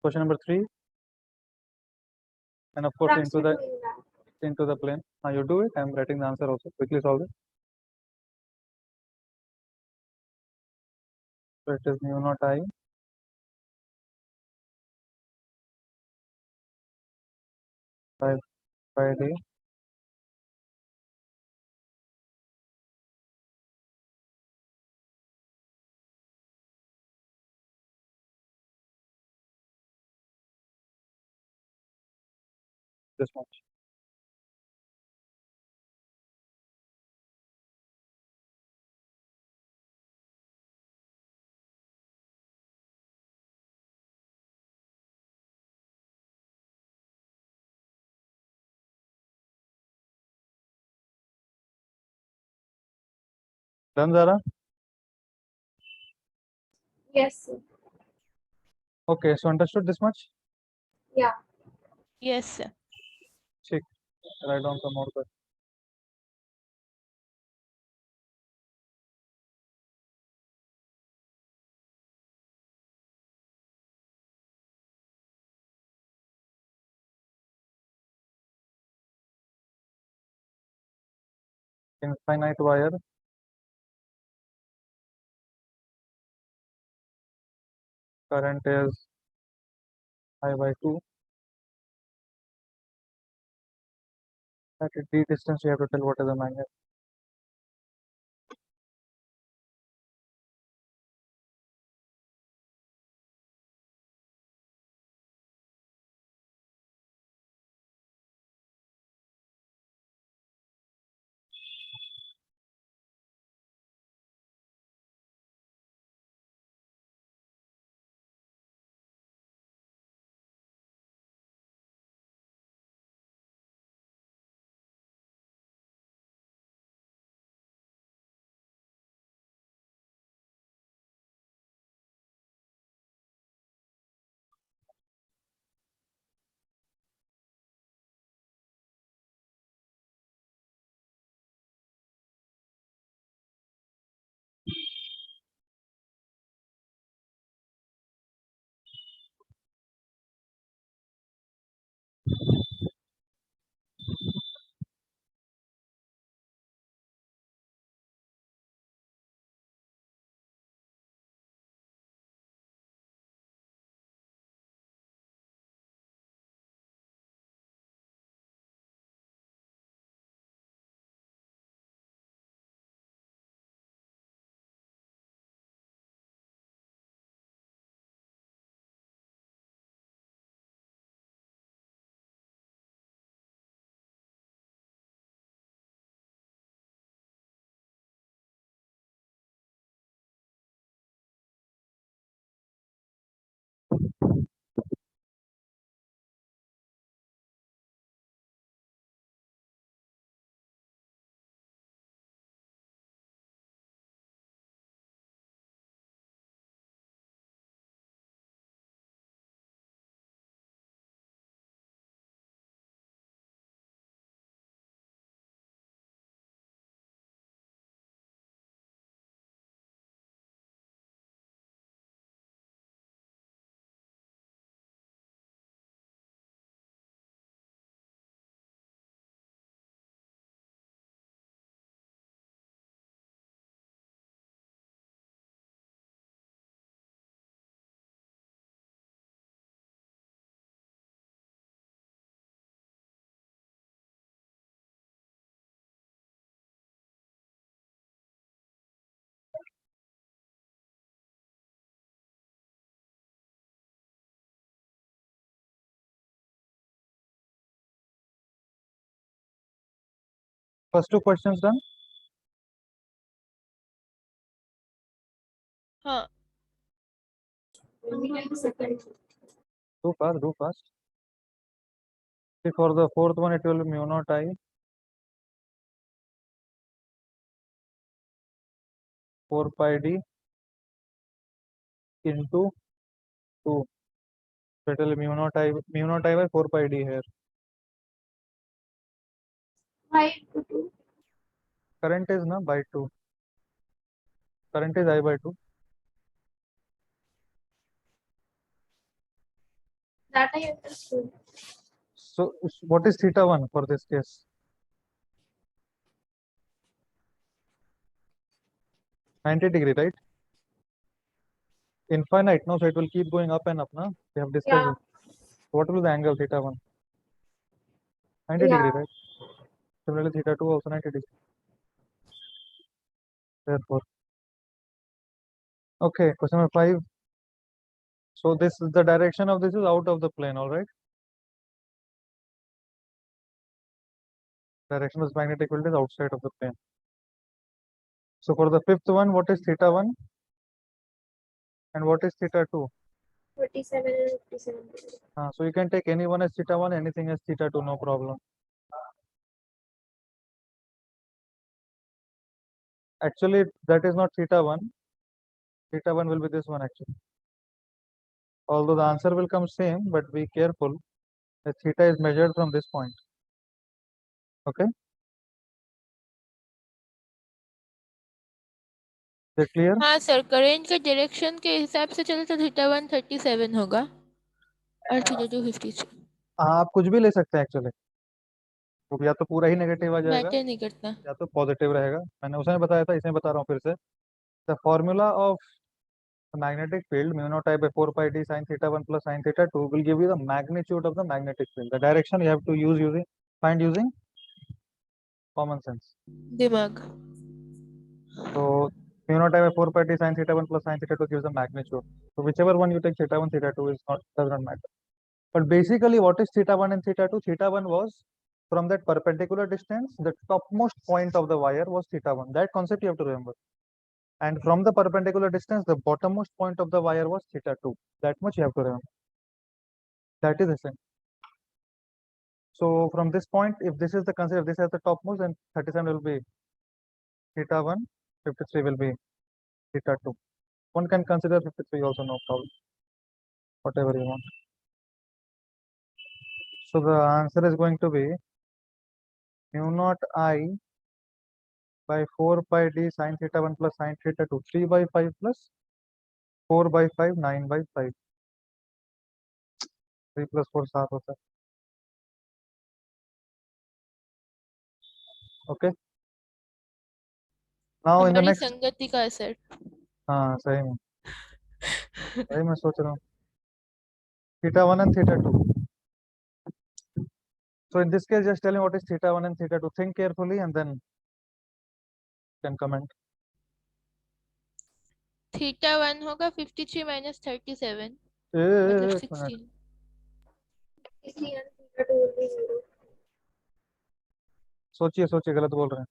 Question number 3. And of course into the plane. Now you do it. I am writing the answer also. Quickly solve it. So it is mu naught I by pi d this much. Done, Zara? Yes, sir. Okay, so understood this much? Yeah. Yes sir. Check. Write down some more questions. Infinite wire. Current is I by 2. At d distance, you have to tell what is the magnet. First two questions done. हाँ Only like the second. Do fast, do fast. See, for the fourth one, it will be mu naught I 4 pi d into 2. So it will be mu naught I by 4 pi d here. Why to two? Current is na by 2. Current is I by 2. That I understood. So what is theta 1 for this case? 90 degree, right? Infinite, no? So it will keep going up and up, na? We have discussed Yeah. it. What will be the angle theta 1? 90 Yeah. degree, right? Similarly, theta 2 also 90 degree. Therefore, okay, question number 5. So this is the direction of this is out of the plane, all right? Direction of magnetic field is outside of the plane. So for the fifth one, what is theta 1 and what is theta 2? 47 and 57. So you can take any one as theta 1, anything as theta 2, no problem. Actually, that is not theta 1. Theta 1 will be this one actually. Although the answer will come same, but be careful. The theta is measured from this point. Okay? Is it clear? हाँ sir current के direction के हिसाब से चले तो theta 1 37 होगा और theta 2 53 आप कुछ भी ले सकते हैं एक्चुअली. तो या तो पूरा ही नेगेटिव आ जाएगा मैटर नहीं करता या तो पॉजिटिव रहेगा. मैंने उसमें बताया था, इसमें बता रहा हूँ फिर से. The formula of magnetic field mu naught I by 4 pi d sin theta 1 plus sin theta 2 will give you the magnitude of the magnetic field. The direction you have to find using common sense. दिमाग So mu naught I by 4 pi d sin theta 1 plus sin theta 2 gives the magnitude. So whichever one you take, theta 1, theta 2 does not matter. But basically, what is theta 1 and theta 2? Theta 1 was from that perpendicular distance, the topmost point of the wire was theta 1. That concept you have to remember. And from the perpendicular distance, the bottommost point of the wire was theta 2. That much you have to remember. That is the same. So from this point, if this is the concept, if this has the topmost, then 37 will be theta 1, 53 will be theta 2. One can consider 53 also, no problem. Whatever you want. So the answer is going to be mu naught I by 4 pi d sin theta 1 plus sin theta 2, 3 by 5 plus 4 by 5, 9 by 5. 3 plus 4 7 होता है. Okay. Now in the हमारी next, संगति का असर हाँ सही में, वही मैं सोच रहा हूँ. Theta 1 and theta 2. So in this case, just tell me what is theta 1 and theta 2. Think carefully and then can comment. Theta 1 होगा 53 minus 37 एक मतलब minute. 16 Basically, and theta 2 will be 0. सोचिए सोचिए, गलत बोल रहे हैं.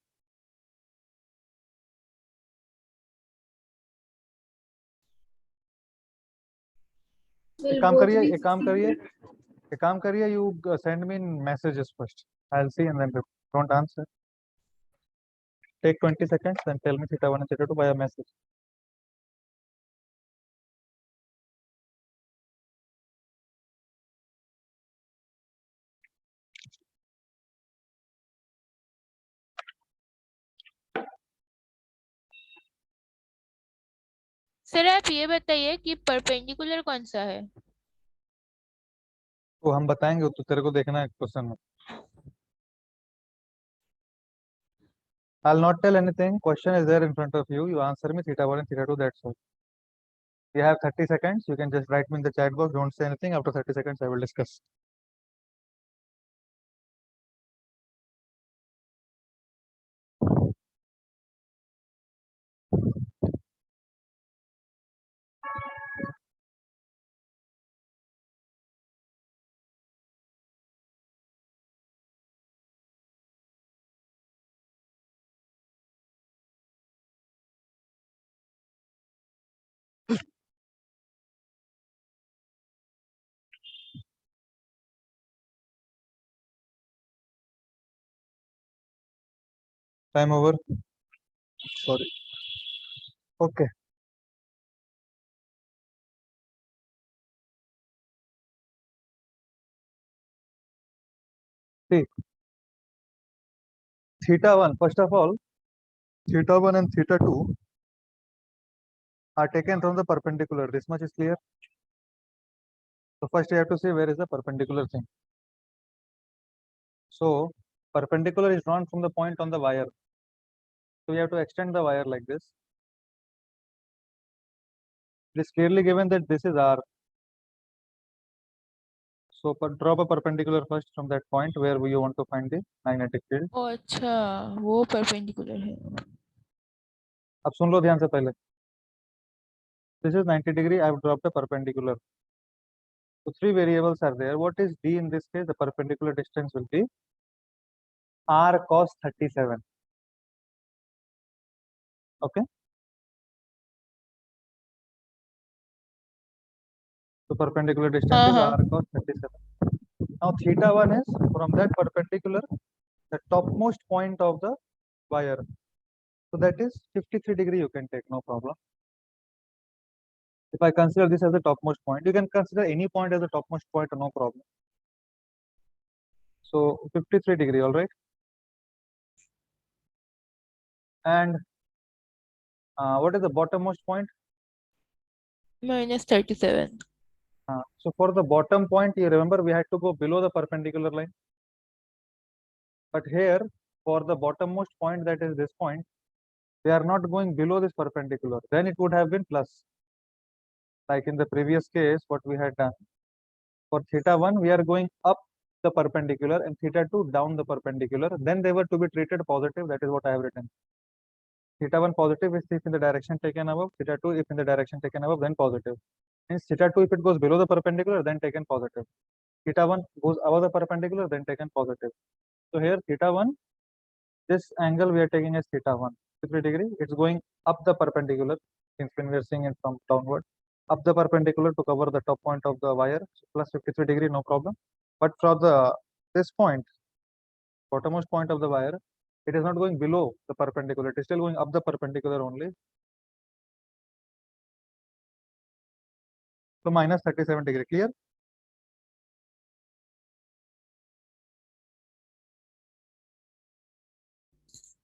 Will काम both करिए, be एक काम 60? करिए, एक काम करिए. You send me in messages first. I'll see and then don't answer. Take 20 seconds, then tell me theta 1 and theta 2 by a message. Sir आप ये बताइए कि परपेंडिकुलर कौन सा है तो हम बताएंगे, तो तेरे को देखना है क्वेश्चन में. I'll not tell anything. Question is there in front of you. You answer me theta 1 and theta 2. That's all. You have 30 seconds. You can just write me in the chat box. Don't say anything. After 30 seconds, I will discuss. Time over. Sorry. Okay. See, theta 1, first of all, theta 1 and theta 2 are taken from the perpendicular. This much is clear. So first you have to say where is the perpendicular thing. So perpendicular is drawn from the point on the wire. So we have to extend the wire like this. It is clearly given that this is R. So draw a perpendicular first from that point where you want to find the magnetic field. ओ अच्छा वो perpendicular है अब सुन लो ध्यान से पहले. This is 90 degree. I have dropped a perpendicular. So three variables are there. What is D in this case? The perpendicular distance will be R cos 37. Okay. So perpendicular distance is R cos 37. Now theta 1 is from that perpendicular, the topmost point of the wire. So that is 53 degree you can take, no problem. If I consider this as the topmost point, you can consider any point as the topmost point, no problem. So 53 degree, all right. And what is the bottommost point? minus 37 So for the bottom point, you remember we had to go below the perpendicular line. But here, for the bottommost point, that is this point, we are not going below this perpendicular. Then it would have been plus. Like in the previous case, what we had done. For theta 1, we are going up the perpendicular, and theta 2 down the perpendicular. Then they were to be treated positive. That is what I have written. Theta 1 positive is if in the direction taken above. Theta 2 if in the direction taken above, then positive. Means theta 2 if it goes below the perpendicular, then taken positive. Theta 1 goes above the perpendicular, then taken positive. So here theta 1, this angle we are taking as theta 1, 53 degree. It's going up the perpendicular, since when we are seeing it from downward, up the perpendicular to cover the top point of the wire. So plus 53 degree, no problem. But for this point, bottommost point of the wire, it is not going below the perpendicular. It is still going up the perpendicular only. So minus 37 degree. Clear?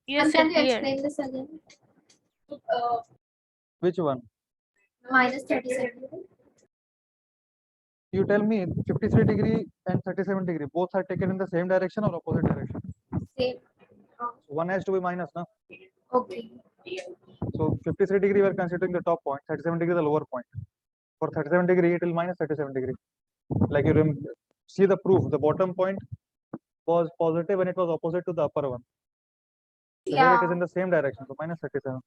yes And sir can you clear explain this again? Which one? Minus 37. You tell me 53 degree and 37 degree, both are taken in the same direction or opposite direction? Same. One has to be minus, no? Okay. So 53 degree we are considering the top point, 37 degree the lower point. For 37 degree, it will minus 37 degree. Like you see the proof, the bottom point was positive and it was opposite to the upper one. So here it is in the same direction, so minus 37.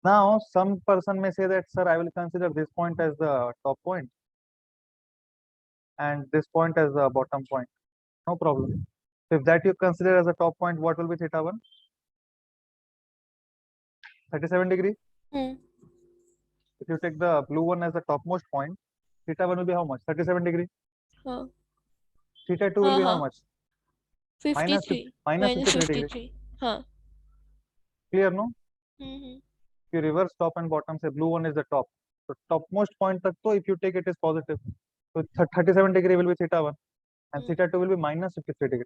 Now, some person may say that, sir, I will consider this point as the top point and this point as the bottom point. No problem. If that you consider as a top point, what will be theta 1? 37 degree. Hmm. If you take the blue one as the topmost point, theta 1 will be how much? 37 degree. हाँ Theta 2 will be how much? 53 minus minus 53 degree. 53 हाँ Clear, no? Hmm If you reverse top and bottom, say blue one is the top. So topmost point tak to if you take it is positive. So 37 degree will be theta 1 and theta 2 will be minus 53 degree.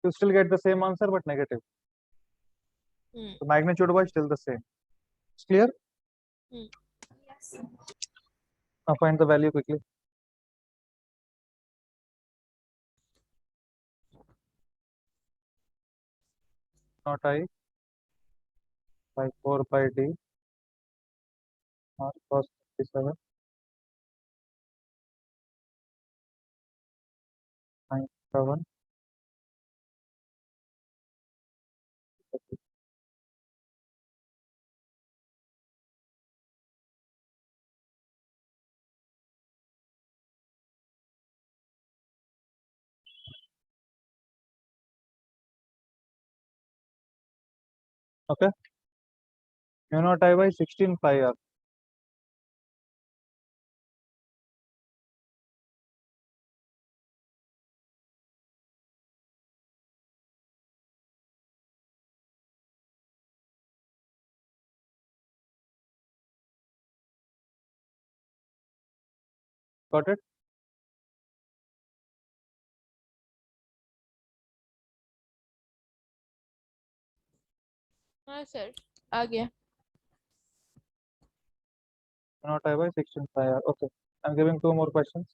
You still get the same answer but negative. So magnitude wise still the same. It's clear? Yes. Now find the value quickly. Not I by 4 by D r cos 37 sin 7. Okay. Mu not I by 16 pi r. Got it? हाँ sir आ गया. Not I by 16 pi r. Okay. I'm giving 2 more questions.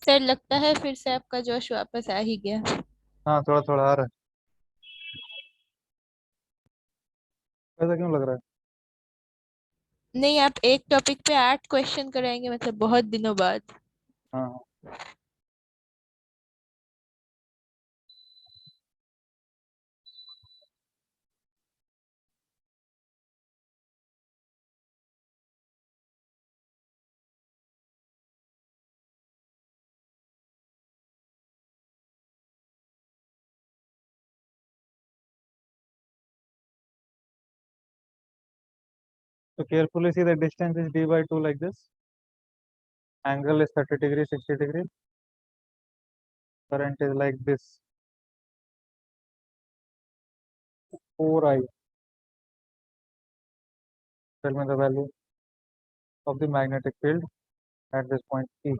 Sir लगता है फिर से आपका जोश वापस आ ही गया. हाँ थोड़ा थोड़ा आ रहा है. ऐसा क्यों लग रहा है? नहीं आप एक टॉपिक पे 8 क्वेश्चन कराएंगे मतलब बहुत दिनों बाद. हाँ हाँ. So carefully see the distance is d by 2 like this. Angle is 30 degree, 60 degree. Current is like this. 4I. Tell me the value of the magnetic field at this point P.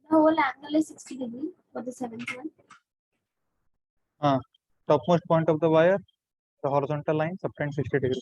The whole angle is 60 degree for the seventh one. Topmost point of the wire, the horizontal line subtends 60 degree.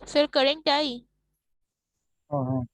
Sir current I. हाँ.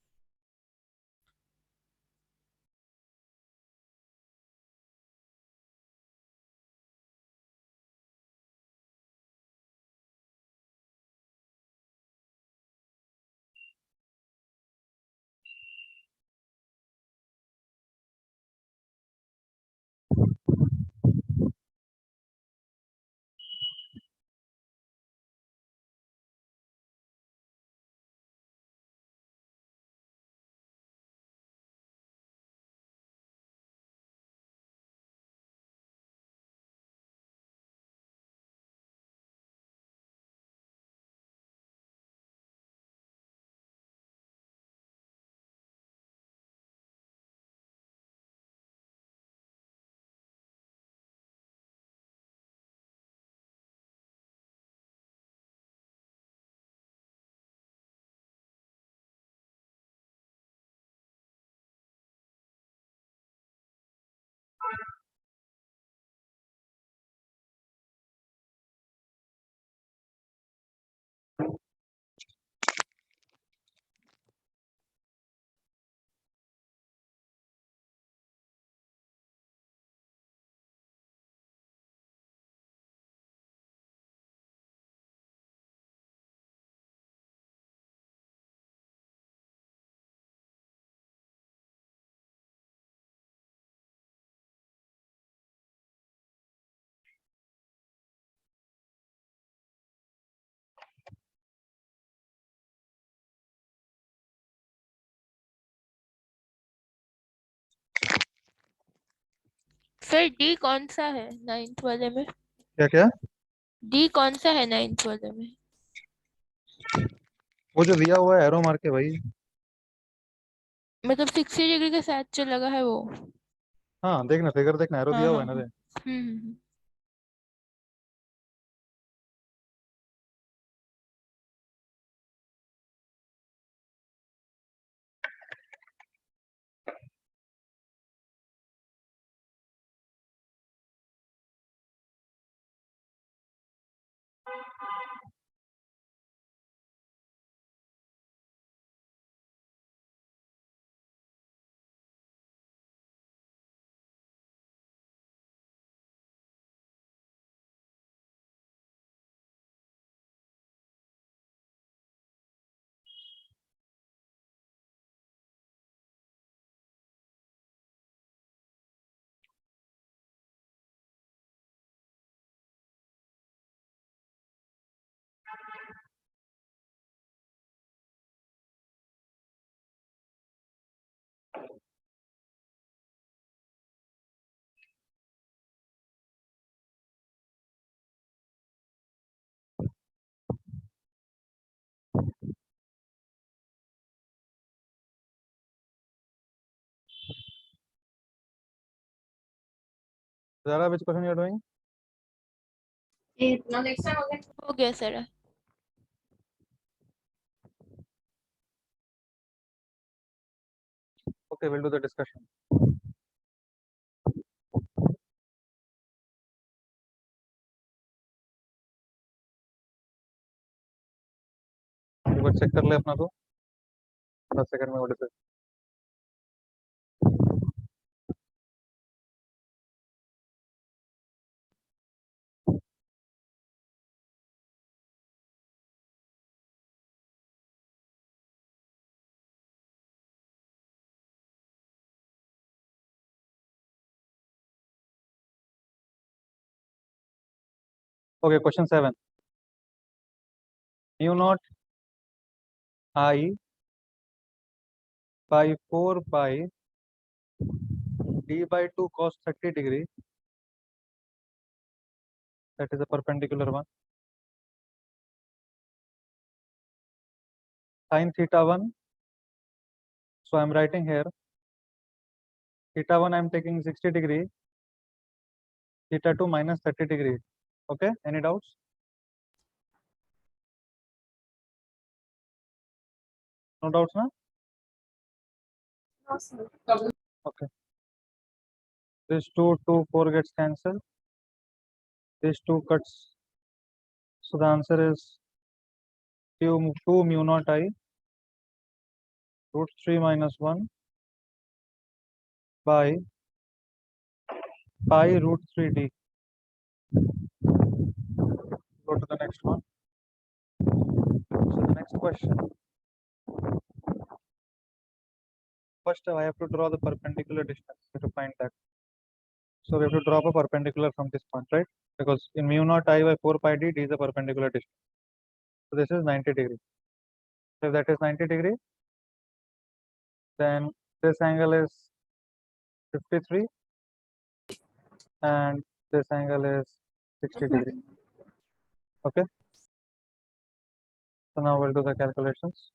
फिर D कौन सा है 9th वाले में? क्या क्या? D कौन सा है 9th वाले में? वो जो दिया हुआ है एरो मार के भाई। मतलब 60 डिग्री के साथ जो लगा है वो। हाँ देखना, फिगर देखना, एरो हाँ दिया हुआ हाँ है ना रे। हम्म। Zara, which question you are doing? इतना लेक्चर हो गया। हो गया sir. Okay, we'll do the discussion. एक बार चेक कर ले अपना को 10 सेकंड में वो discuss. Okay, question 7. Mu naught I by 4 pi d by 2 cos 30 degree, that is a perpendicular one, sin theta 1. So I am writing here theta 1 I am taking 60 degree, theta 2 minus 30 degree. Okay, any doubts? No doubts, na? No, sir. Okay. This 2 4 gets cancelled. This 2 cuts. So the answer is 2 mu naught I root 3 minus 1 by pi root 3d. Go to the next one. So the next question. First, I have to draw the perpendicular distance to find that. So we have to draw a perpendicular from this point, right? Because in mu naught I by 4 pi d, d is a perpendicular distance. So this is 90 degree. So if that is 90 degree, then this angle is 53 and this angle is 60 degree. Okay. So now we'll do the calculations.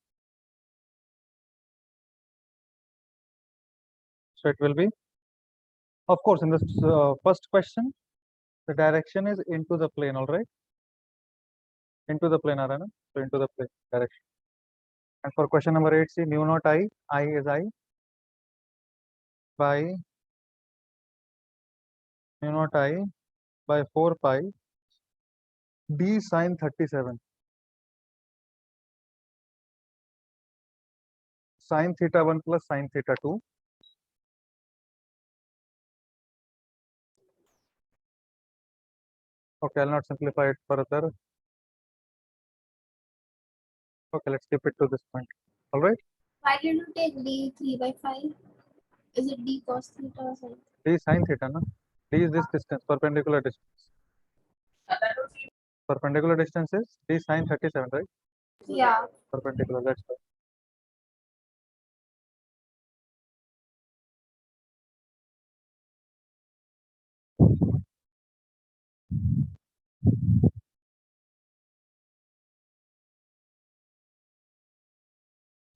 So it will be, of course, in this first question, the direction is into the plane, all right? Into the plane, Arana. So into the plane direction. And for question number 8, see mu naught I is I by mu naught I by 4 pi d sine 37. Sine theta 1 plus sine theta 2. Okay, I'll not simplify it further. Okay, let's keep it to this point. All right. Why did you take d 3 by 5? Is it d cos theta or something? D sine theta, na? D is this distance, perpendicular distance. Perpendicular distance is d sine 37, right? Yeah. Perpendicular, that's right.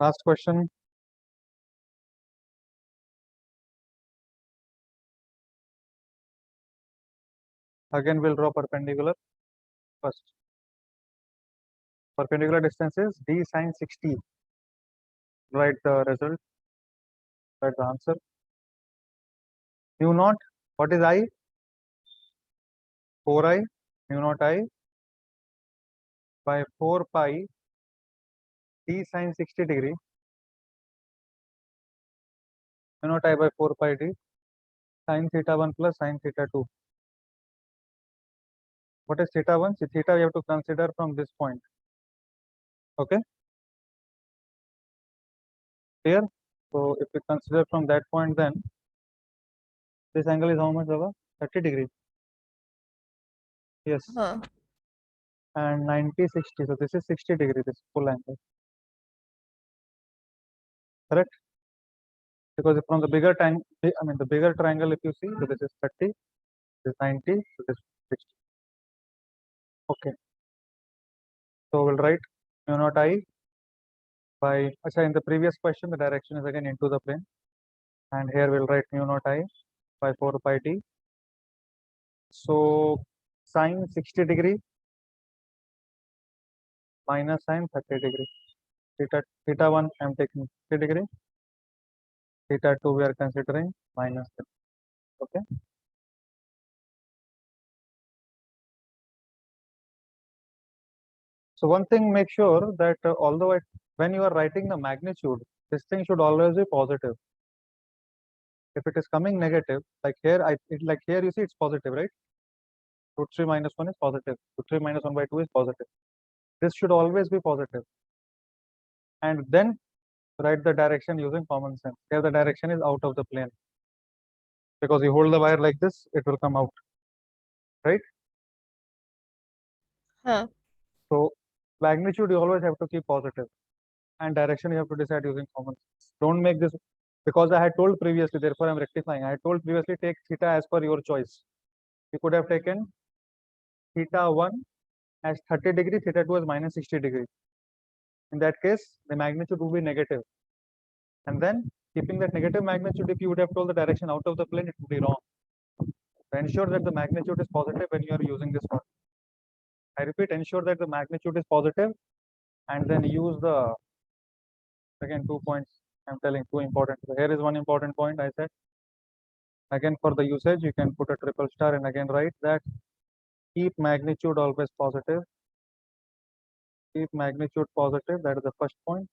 Last question. Again, we'll draw perpendicular first. Perpendicular distance is d sine 60. Write the result. Write the answer. Mu naught. What is I? 4i. Mu naught I by 4 pi d sine 60 degree. Mu naught I by 4 pi d sine theta 1 plus sine theta 2. What is theta 1? See, theta you have to consider from this point. Okay. Clear? So if we consider from that point, then this angle is how much, Baba? 30 degree. Yes. And 90, 60. So this is 60 degree, this full angle. Correct? Because from the bigger the bigger triangle, if you see, so this is 30, this is 90, so this is 60. Okay. So we'll write mu naught I by, in the previous question, the direction is again into the plane. And here we'll write mu naught I by 4 pi t. So sine 60 degree minus sine 30 degree. Theta 1 I am taking 60 degree. Theta 2 we are considering minus 30. Okay. So one thing, make sure that although when you are writing the magnitude, this thing should always be positive. If it is coming negative, like here, like here you see it's positive, right? Root 3 minus 1 is positive. Root 3 minus 1 by 2 is positive. This should always be positive. And then write the direction using common sense. Here the direction is out of the plane. Because you hold the wire like this, it will come out. Right? So magnitude you always have to keep positive. And direction you have to decide using common sense. Don't make this, because I had told previously, therefore I'm rectifying. I had told previously take theta as per your choice. You could have taken theta 1 as 30 degree, theta 2 as minus 60 degree. In that case, the magnitude would be negative. And then keeping that negative magnitude, if you would have told the direction out of the plane, it would be wrong. So ensure that the magnitude is positive when you are using this one. I repeat, ensure that the magnitude is positive and then use the, again, 2 points. I'm telling 2 important. So here is one important point I said. Again, for the usage, you can put a triple star and again write that keep magnitude always positive. Keep magnitude positive. That is the first point.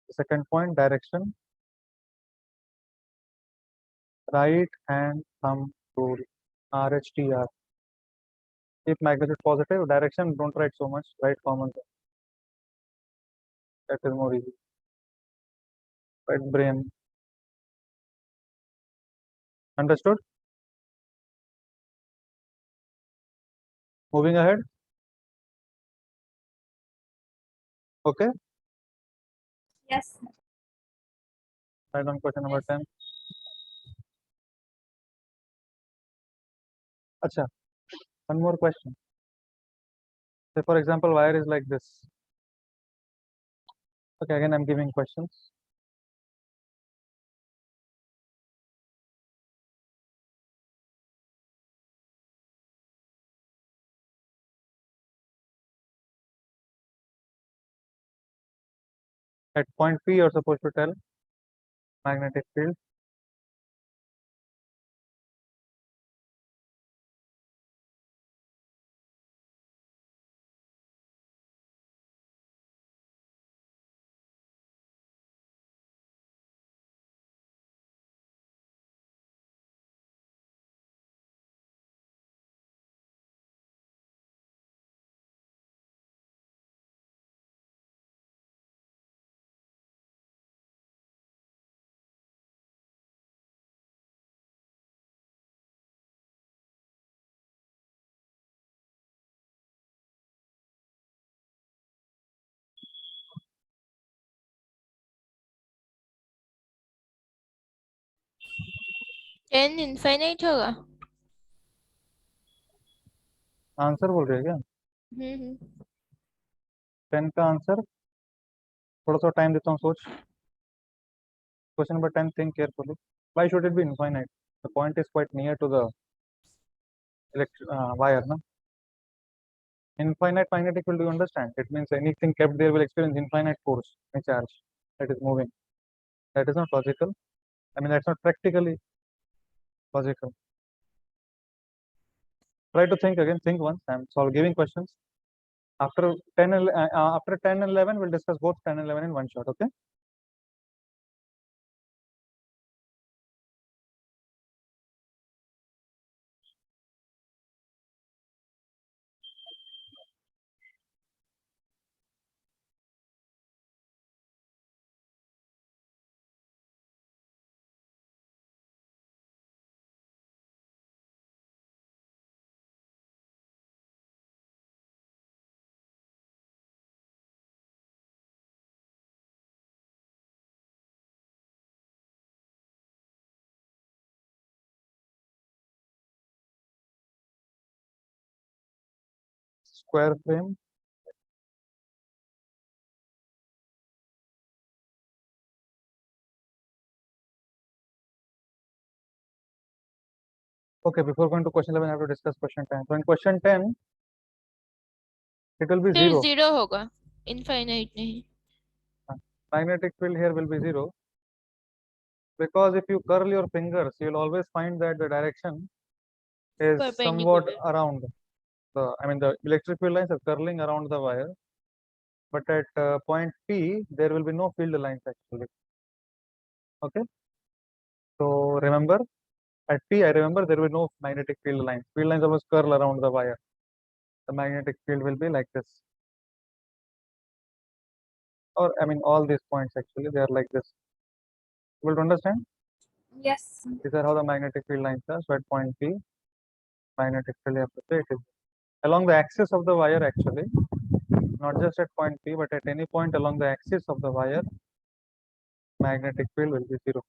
The second point, direction. Right hand thumb rule. RHTR. Keep magnitude positive. Direction, don't write so much. Write common sense. That is more easy. Write brain. Understood? Moving ahead. Okay. Yes. Right on question number 10. Acha. One more question. Say for example, wire is like this. Okay, again I'm giving questions. At point P, you're supposed to tell magnetic field. n infinite होगा। Answer बोल रहे हैं क्या? 10 का answer थोड़ा सा time देता हूँ सोच. Question number 10, think carefully. Why should it be infinite? The point is quite near to the wire, no? Infinite magnetic field, do you understand? It means anything kept there will experience infinite force, a charge that is moving. That is not logical. I mean, that's not practically logical. Try to think again. Think once. I'm giving questions. After 10 and 11, we'll discuss both 10 and 11 in one shot. Okay. Square frame. Okay, before going to question 11, I have to discuss question 10. So in question 10, it will be फिर 0. 0 होगा, infinite नहीं. Magnetic field here will be 0. Because if you curl your fingers, you'll always find that the direction is somewhat Perpendicular. around the electric field lines are curling around the wire. But at point P, there will be no field lines actually. Okay. So remember, at P, I remember there will be no magnetic field lines. Field lines always curl around the wire. The magnetic field will be like this. Or I mean, all these points actually, they are like this. You will understand? Yes. These are how the magnetic field lines are. So at point P, magnetic field, you have to say it is along the axis of the wire actually, not just at point P, but at any point along the axis of the wire, magnetic field will be 0.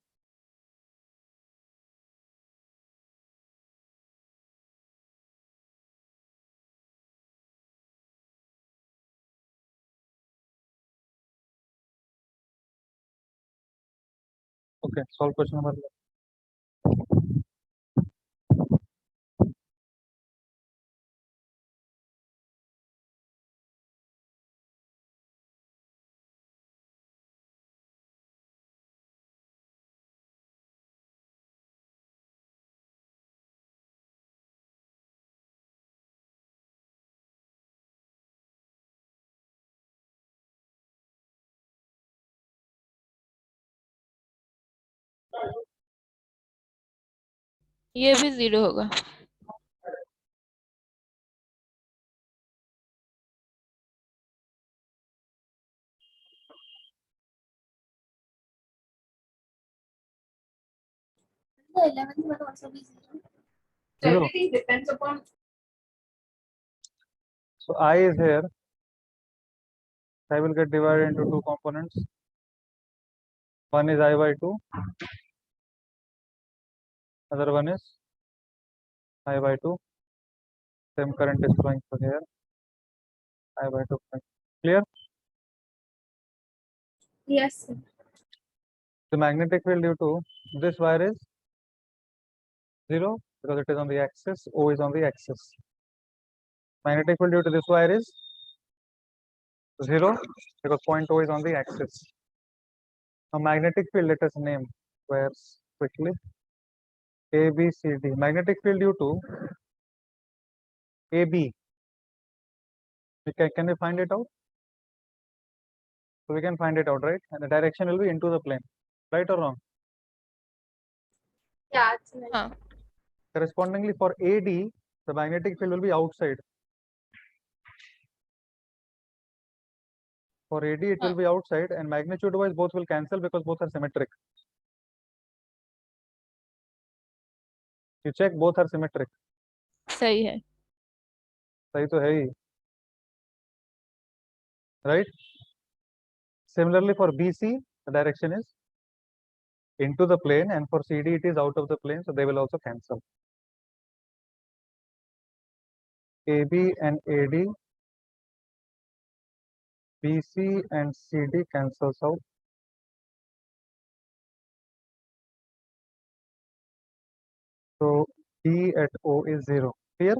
Okay, solve question number 11. ये भी 0 होगा. The 11th will also be 0. So 0. everything depends upon. So I is here. I will get divided into two components. One is I by 2. Other one is I by 2. Same current is flowing through here. I by 2. Clear? Yes, sir. The magnetic field due to this wire is 0 because it is on the axis. O is on the axis. Magnetic field due to this wire is 0 because point O is on the axis. Now magnetic field, let us name wires quickly. A, B, C, D. Magnetic field due to AB. Can we find it out? So we can find it out, right? And the direction will be into the plane. Right or wrong? Yeah, it's right. हाँ. Correspondingly for AD, the magnetic field will be outside. For AD, it will be outside, and magnitude wise both will cancel because both are symmetric. You check, both are symmetric. सही है. सही तो है ही. Right? Similarly for BC, the direction is into the plane, and for CD it is out of the plane, so they will also cancel. AB and AD BC and CD cancels out. So D at O is 0. Clear?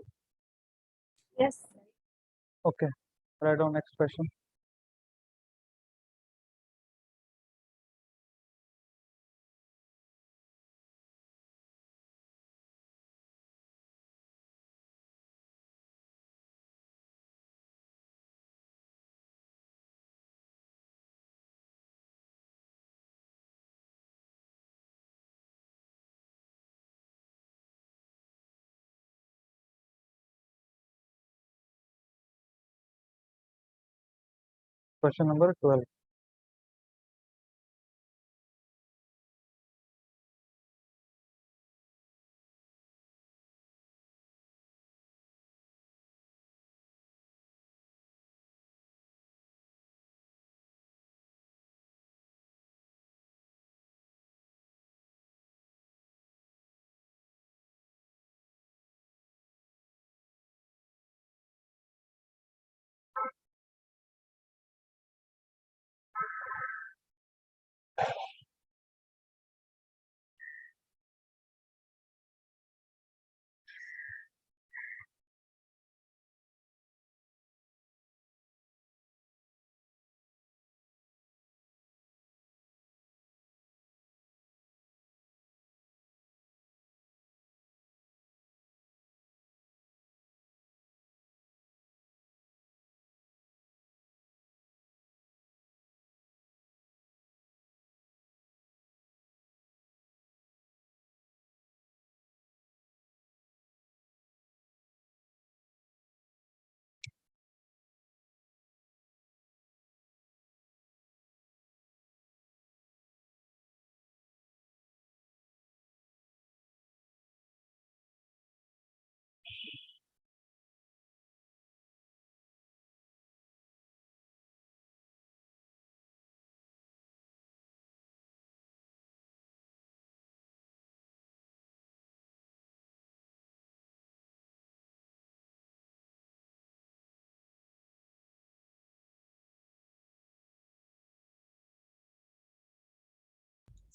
Yes. Okay. Write down next question. Question number 12.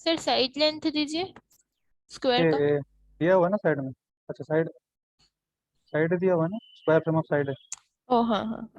Sir side length दीजिए square का। ये दिया हुआ ना side में। अच्छा side side दिया हुआ ना, स्क्वायर फ्रेम ऑफ साइड है। ओ हाँ हाँ।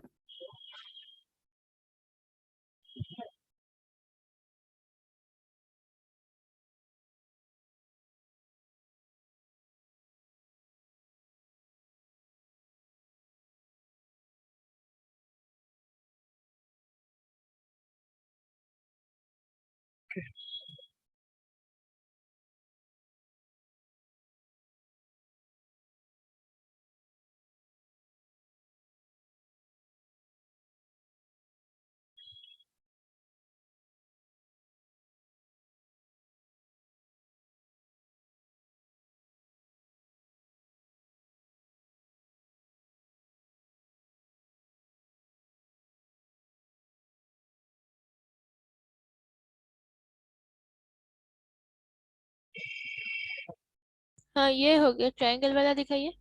हाँ ये हो गया, ट्रायंगल वाला दिखाइए।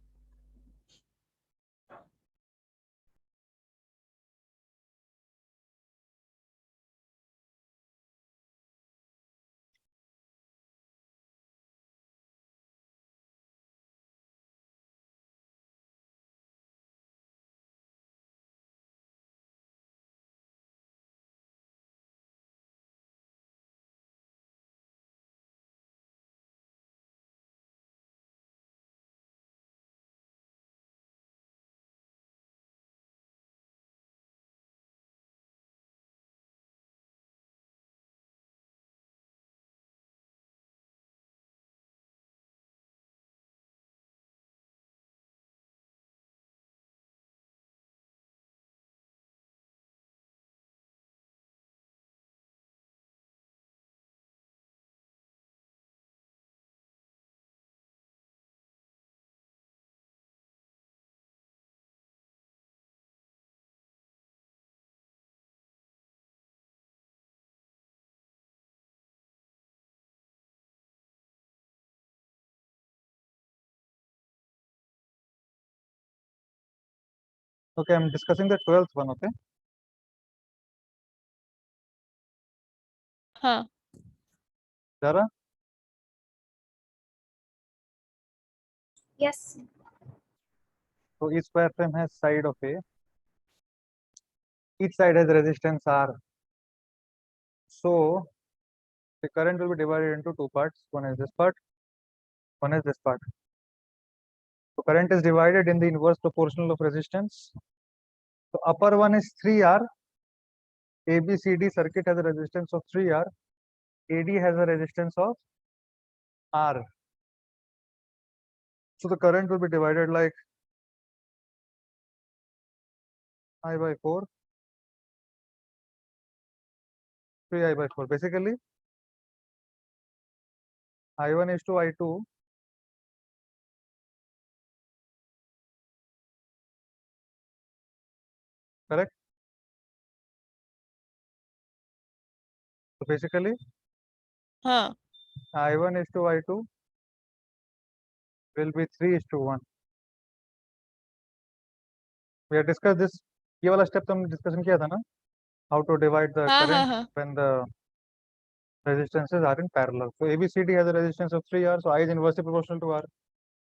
Okay, I'm discussing the 12th one. Okay. हाँ जा रहा? Yes. So each square frame has side of A. Each side has resistance R. So the current will be divided into two parts. One is this part, one is this part. So current is divided in the inverse proportional of resistance. So upper one is 3R. ABCD circuit has a resistance of 3R. AD has a resistance of R. So the current will be divided like I by 4, 3I by 4. Basically, I1 is to I2. Correct? So basically, हाँ I1 is to I2 will be 3 is to 1. We have discussed this. ये वाला step तो हमने discussion किया था ना? How to divide the हाँ हाँ current हाँ when the resistances are in parallel. So ABCD has a resistance of 3R, so I is inversely proportional to R.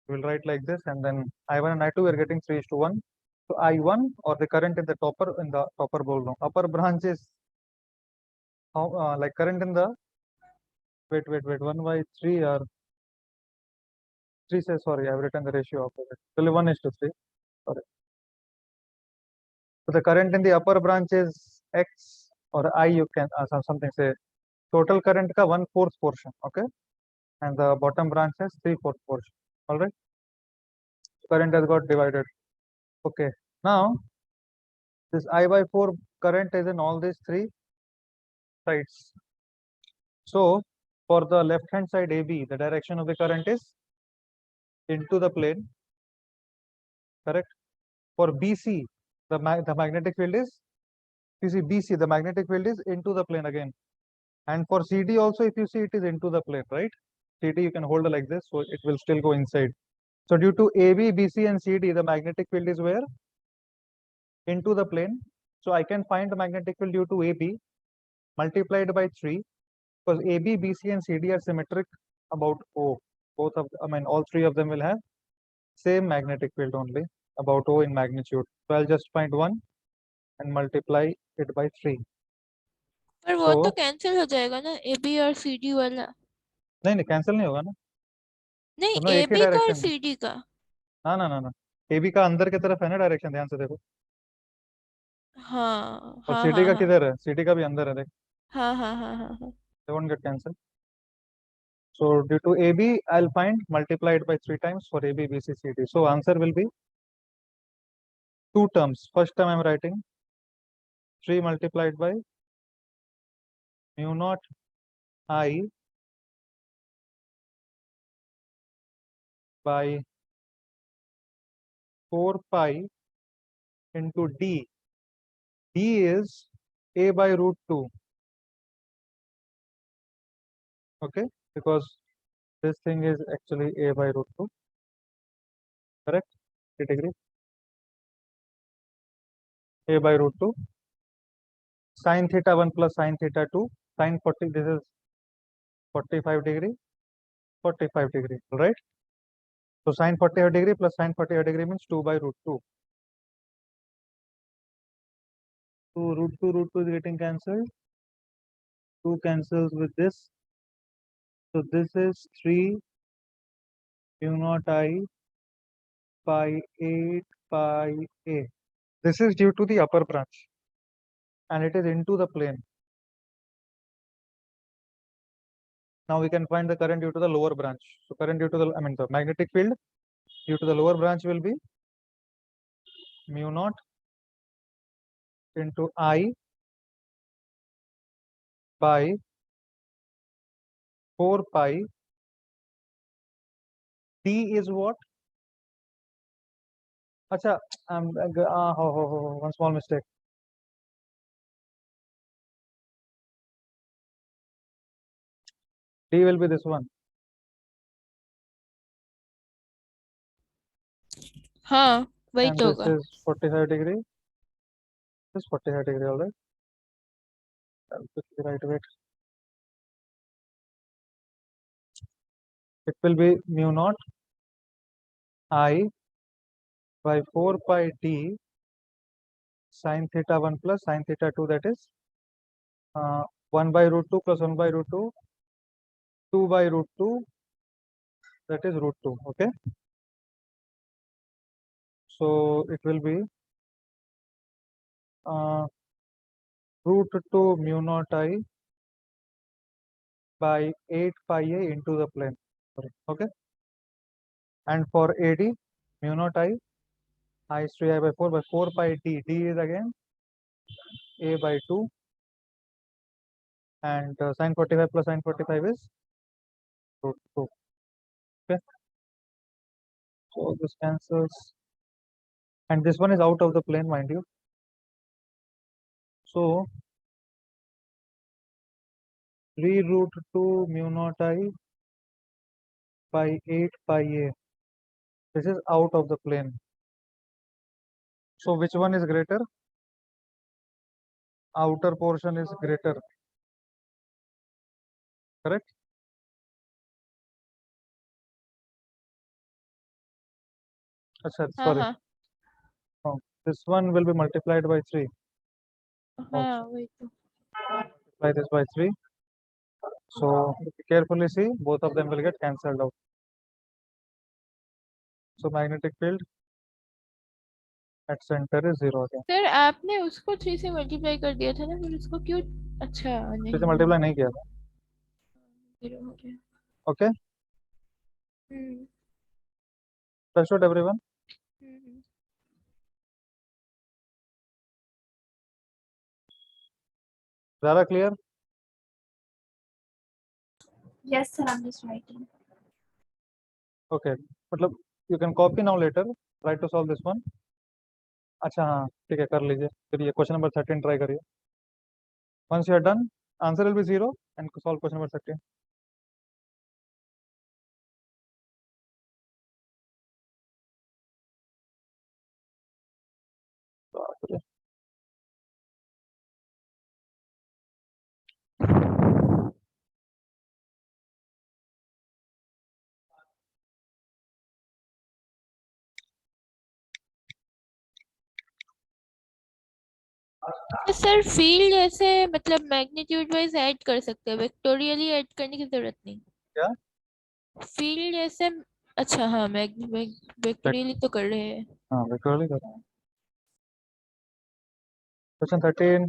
We will write like this, and then I1 and I2 we are getting 3 is to 1. So I1 or the current in the topper bowl now. Upper branch is how like current in the wait 1 by 3 or 3 says sorry I have written the ratio of it. Only 1 is to 3. Sorry. So the current in the upper branch is X or I, you can something say total current ka 1/4 portion, okay, and the bottom branch has 3/4 portion. All right, current has got divided. Okay, now this I by 4 current is in all these three sides. So for the left hand side AB, the direction of the current is into the plane, correct? For BC, the magnetic field is, you see BC, the magnetic field is into the plane again. And for CD also, if you see, it is into the plane, right? CD you can hold like this, so it will still go inside. So due to AB, BC and CD, the magnetic field is where? Into the plane. So I can find the magnetic field due to AB multiplied by 3, because AB, BC and CD are symmetric about O. Both of, I mean, all three of them will have same magnetic field only, about O in magnitude. So I'll just find 1 and multiply it by 3. पर वो तो So cancel हो जाएगा ना AB और CD वाला नहीं cancel नहीं होगा ना, नहीं दोनों एक ही AB का और डायरेक्शन में। CD का ना AB का अंदर की तरफ है ना डायरेक्शन, ध्यान से देखो, हाँ और हाँ CD हाँ का हाँ किधर है, CD का भी अंदर है, देख, हाँ हाँ हाँ हाँ हाँ they won't get cancelled. So due to AB, I'll find multiplied by 3 times for AB, BC, CD. So answer will be two terms. First term I'm writing 3 multiplied by mu naught I by 4 pi into D. D is A by root 2. Okay, because this thing is actually A by root 2. Correct? Degree. A by root 2. Sin theta 1 plus sin theta 2. Sin 40, this is 45 degree. 45 degree. All right. So sin 45 degree plus sin 45 degree means 2 by root 2. So root 2 is getting cancelled. 2 cancels with this. So this is 3 mu naught I pi 8 pi A. This is due to the upper branch and it is into the plane. Now we can find the current due to the lower branch. So current due to the, I mean the magnetic field due to the lower branch will be mu naught into I by 4 pi. D is what? Acha, one small mistake. D will be this one. हाँ वही And तो this होगा is 45 degree. This is 45 degree, all right. I'll quickly write it. It will be mu naught I by 4 pi d sin theta 1 plus sin theta 2, that is 1 by root 2 plus 1 by root 2, 2 by root 2, that is root 2. Okay. So it will be root 2 mu naught I by 8 pi a into the plane. Okay. And for AD, mu naught I is 3 I by 4 by 4 pi d. D is again a by 2. And sin 45 plus sin 45 is root 2. Okay. So this cancels. And this one is out of the plane, mind you. So 3 root 2 mu naught I by 8 pi a. This is out of the plane. So which one is greater? Outer portion is greater. Correct? Achha, sorry. हाँ Oh, this one will be multiplied by 3. हाँ वही तो Multiply this by 3. So if you carefully see, both of them will get cancelled out. So magnetic field at center is 0 again. Sir आपने उसको 3 से multiply कर दिया था ना फिर उसको क्यों अच्छा नहीं इसे मल्टीप्लाई नहीं किया था. 0 हो गया Okay. Understood everyone? Hmm Zara clear? Yes, sir. I'm just writing. Okay. मतलब you can copy now later. Try to solve this one. अच्छा हाँ ठीक है कर लीजिए फिर ये क्वेश्चन नंबर 13 ट्राई करिए. Once you are done, answer will be 0 and solve question number 13. तो सर फील्ड ऐसे मतलब मैग्नीट्यूड वाइज ऐड कर सकते हैं वेक्टोरियली ऐड करने की जरूरत नहीं क्या? फील्ड ऐसे अच्छा हाँ वेक्टोरियली तो कर रहे हैं हाँ वेक्टोरियली कर. Question 13.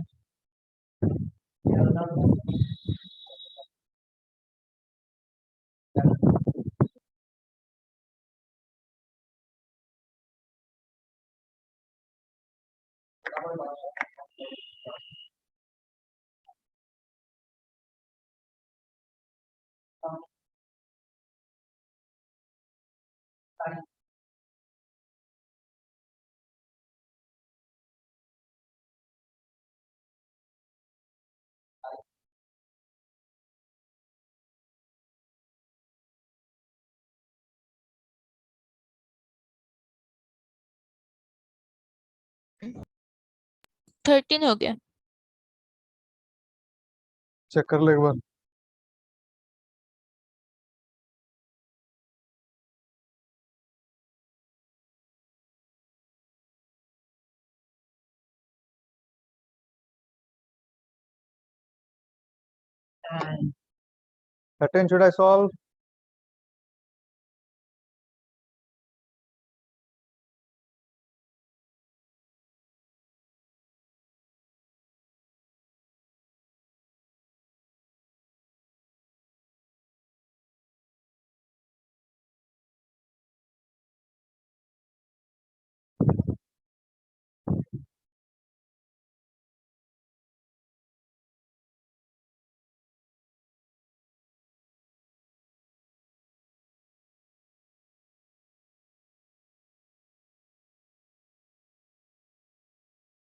थर्टीन हो गया चेक कर लो एक बार. Hmm. 13 should I solve?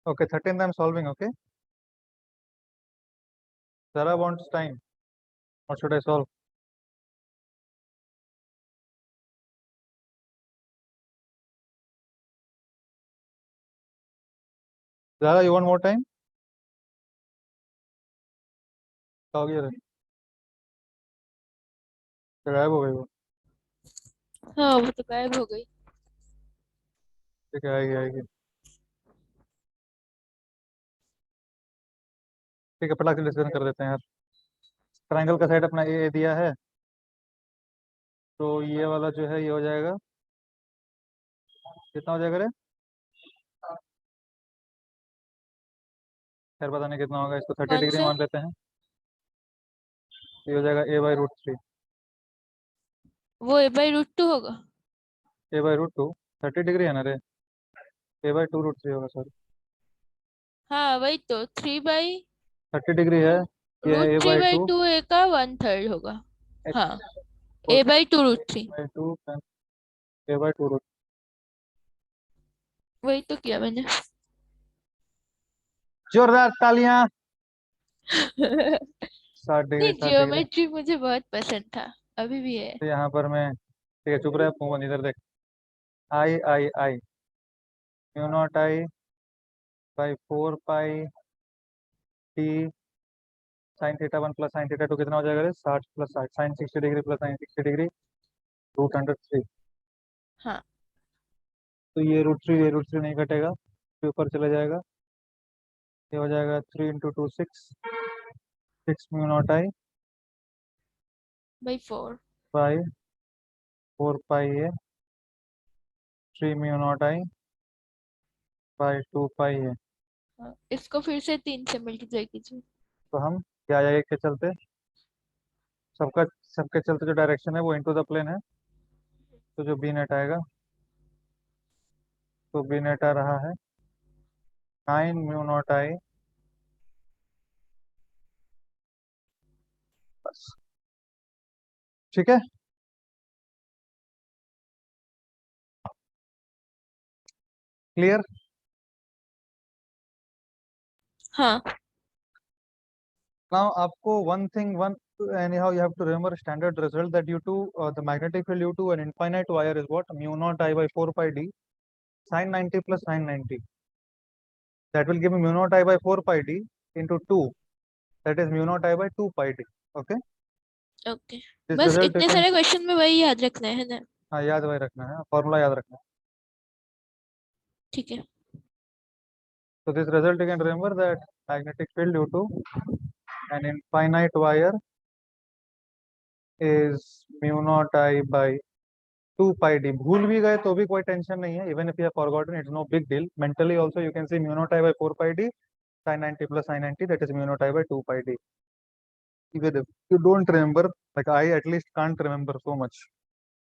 Okay, 13th I'm solving. Okay. Zara wants time. What should I solve? Zara, you want more time? क्या हो गया रे? गायब हो गई वो. हाँ वो तो गायब हो गई। ठीक है, आएगी आएगी। ठीक है, फटाक से डिस्कशन कर देते हैं यार। ट्राइंगल का साइड अपना ए दिया है, तो ये वाला जो है ये हो जाएगा, कितना हो जाएगा रे? खैर पता नहीं कितना होगा, इसको 30 कौन डिग्री सा? मान लेते हैं। ये हो जाएगा a/√3। वो a/√2 होगा। a/√2 30 डिग्री है ना रे? a/2√3 होगा, सॉरी। हाँ वही तो 3/√3 30 डिग्री है, ये है a/2। 2 a का 1/3 होगा। हाँ और a/2√3। a/2 a/2√3। वही तो किया मैंने। जोरदार तालियां। 60 डिग्री, नहीं 60 डिग्री। जियोमेट्री मुझे बहुत पसंद था, अभी भी है। तो यहाँ पर मैं, ठीक है चुप रहे, मुंह बंद, इधर देख। I mu naught I by 4 pi t sin θ1 plus sin θ2 कितना हो जाएगा रे? 60 + 60 sin 60 degree plus sin 60 degree √3। हाँ तो ये √3 नहीं कटेगा, फिर ऊपर चले जाएगा। ये हो जाएगा 3 × 2 6 /4। By 4 pi 3 mu naught I by 2 पाई। हाँ, इसको फिर से 3 से मल्टीप्लाई कीजिए। तो हम क्या आएगा के चलते, सबका सबके चलते जो डायरेक्शन है वो इनटू द प्लेन है, तो जो बी नेट आएगा, तो बी नेट आ रहा है 9 म्यू नॉट I बस। ठीक है, क्लियर? हाँ Now आपको one anyhow you have to remember standard result that due to the magnetic field due to an infinite wire is what? Mu0I by 4 pi d sin 90 plus sin 90. That will give me mu0I by 4 pi d into 2. That is mu0I by 2 pi d. Okay. Okay. This बस result you इतने can, सारे question में वही याद रखना है ना? हाँ याद वही रखना है, फॉर्मूला याद रखना है। ठीक है। So this result you can remember that magnetic field due to an infinite wire is mu0I by 2 pi d। भूल भी गए तो भी कोई टेंशन नहीं है, even if you have forgotten it's no big deal, mentally also you can say mu0I by 4 pi d sin 90 plus sin 90, that is mu0I by 2 pi d। Even if you don't remember, like I at least can't remember so much,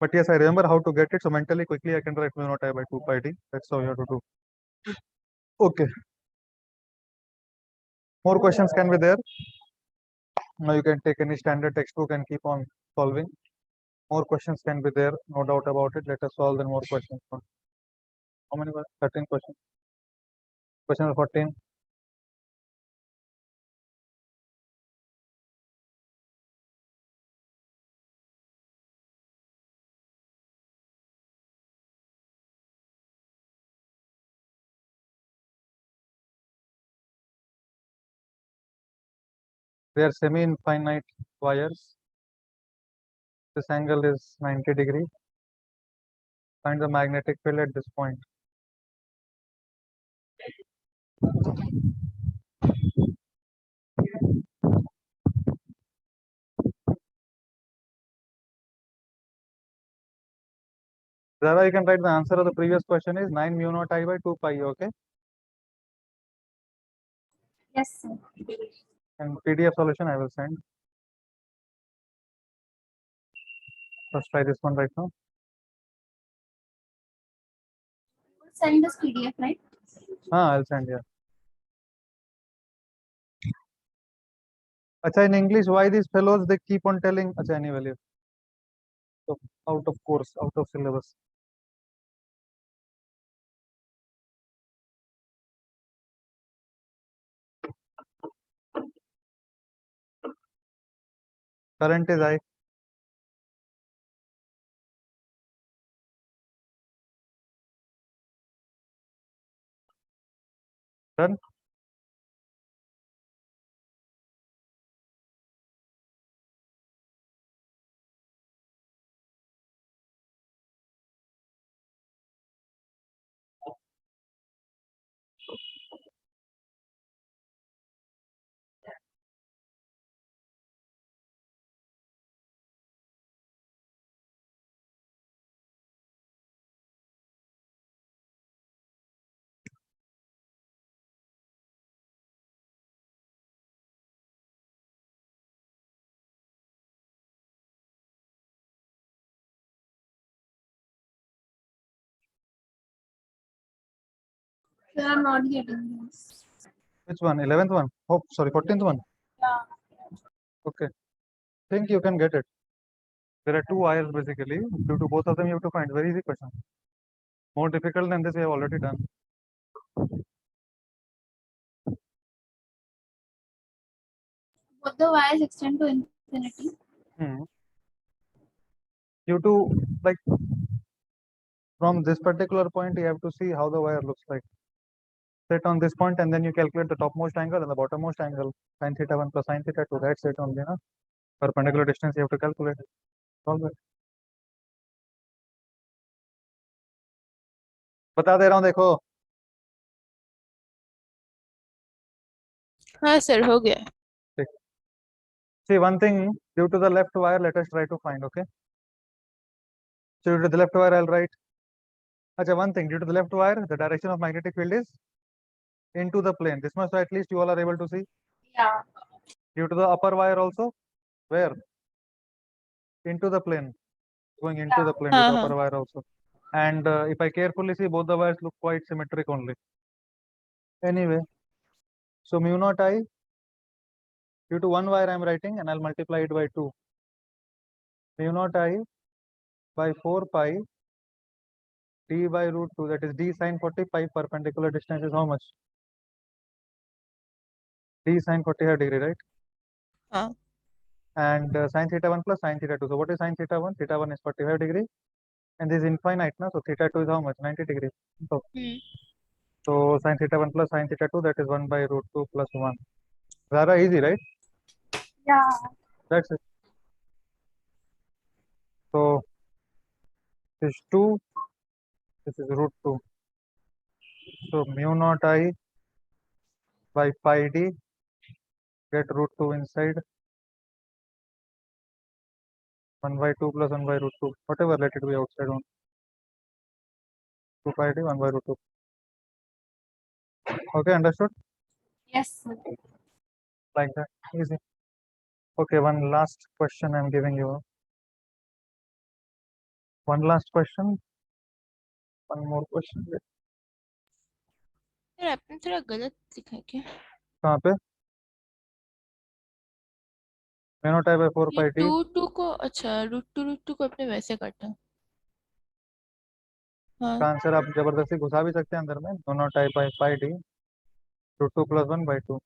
but yes I remember how to get it, so mentally quickly I can write mu0I by 2 pi d, that's how you have to do. Okay, more questions can be there. Now you can take any standard textbook and keep on solving. More questions can be there, no doubt about it. Let us solve the more questions. How many were 13 questions? Question number 14. They are semi-infinite wires. This angle is 90 degree. Find the magnetic field at this point. Zara, you can write the answer of the previous question is 9 mu naught I by 2 pi. Okay. Yes, sir. And PDF solution I will send. Let's try this one right now. Send this PDF, right? I'll send you. Acha, in English, why these fellows they keep on telling? Acha, anyway, leave. So, out of course, out of syllabus. Current is I. Done. Sir, I'm not getting this. Which one? 11th one? Oh, sorry, 14th one. Yeah. Okay. Think you can get it. There are two wires basically. Due to both of them, you have to find. Very easy question. More difficult than this, we have already done. Both the wires extend to infinity. You to like from this particular point, you have to see how the wire looks like. Set on this point, and then you calculate the topmost angle and the bottommost angle. Sin theta 1 plus sin theta 2. That's it only, na? Perpendicular distance you have to calculate. Solve it. बता दे रहा हूँ देखो. हाँ sir हो गया. See one thing, due to the left wire, let us try to find. Okay. So due to the left wire, I'll write. Acha, one thing, due to the left wire, the direction of magnetic field is into the plane. This much at least you all are able to see. Yeah. Due to the upper wire also, where? Into the plane. Going into the plane with the upper wire also. And if I carefully see, both the wires look quite symmetric only. Anyway, so mu naught I, due to one wire I am writing, and I'll multiply it by 2. Mu naught I by 4 pi d by root 2, that is d sin 40 pi. Perpendicular distance is how much? D sin 45 degree, right? हाँ. And sin theta 1 plus sin theta 2. So what is sin theta 1? Theta 1 is 45 degree. And this is infinite, na? So theta 2 is how much? 90 degree. So sin theta 1 plus sin theta 2, that is 1 by root 2 plus 1. Rather easy, right? Yeah. That's it. So this is 2, this is root 2. So mu naught I by pi d, get root 2 inside. 1 by 2 plus 1 by root 2. Whatever, let it be outside on. 2 pi d, 1 by root 2. Okay, understood? Yes, sir. Like that. Easy. Okay, one last question I'm giving you. One last question. One more question. Sir आपने थोड़ा गलत लिखा है क्या? कहाँ पे? mu naught I by 4 ये pi d. 2 को अच्छा रूट टू को अपने वैसे काटा. हाँ. का आंसर आप जबरदस्ती घुसा भी सकते हैं अंदर में. mu naught I by pi d root 2 plus 1 by 2.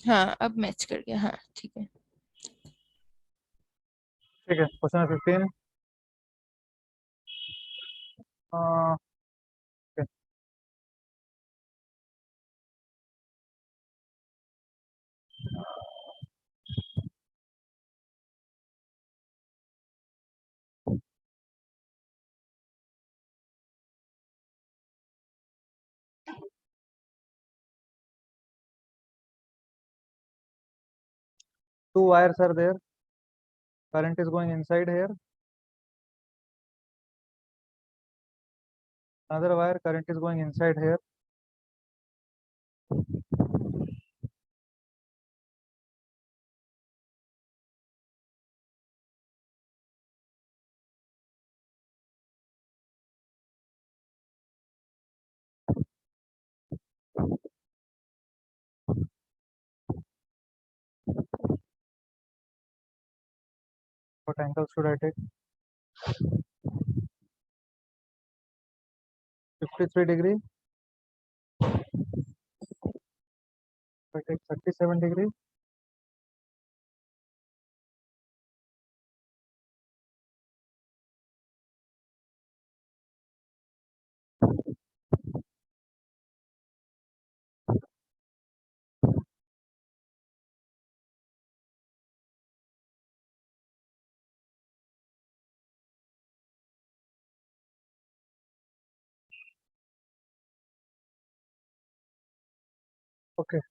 हाँ अब मैच कर गया. हाँ ठीक है. ठीक है. Question 15. Okay. 2 wires are there. Current is going inside here. Another wire, current is going inside here. What angle should I take? 53 degree. If I take 37 degree. Okay.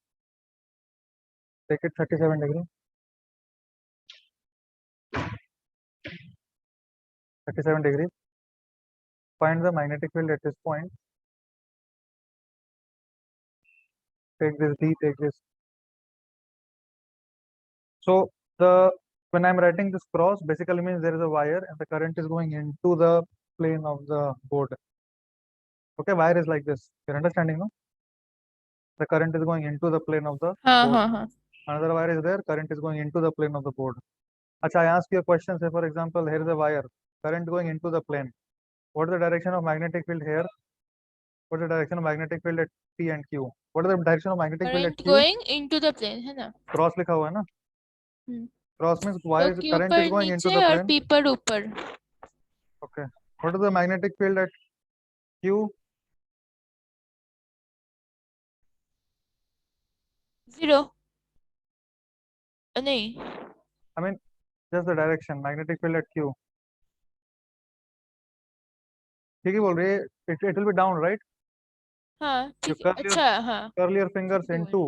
Take it 37 degree. 37 degree. Find the magnetic field at this point. Take this D, take this. So the when I'm writing this cross, basically means there is a wire and the current is going into the plane of the board. Okay, wire is like this. You're understanding, no? The current is going into the plane of the हाँ board. हाँ हाँ Another wire is there. Current is going into the plane of the board. Acha, I ask you a question. Say, for example, here is a wire. Current going into the plane. What is the direction of magnetic field here? What is the direction of magnetic field at P and Q? What is the direction of magnetic field at current Q? Going into the plane है ना Cross लिखा हुआ है ना? Cross means तो wire is, Q current is पर going into नीचे the और plane. पी पर ऊपर Okay. What is the magnetic field at Q? Zero नहीं I mean, just the direction. Magnetic field at Q. ठीक ही बोल रही है. It will be down, right? हाँ You ठीक है अच्छा हाँ curl your fingers ठीक है into.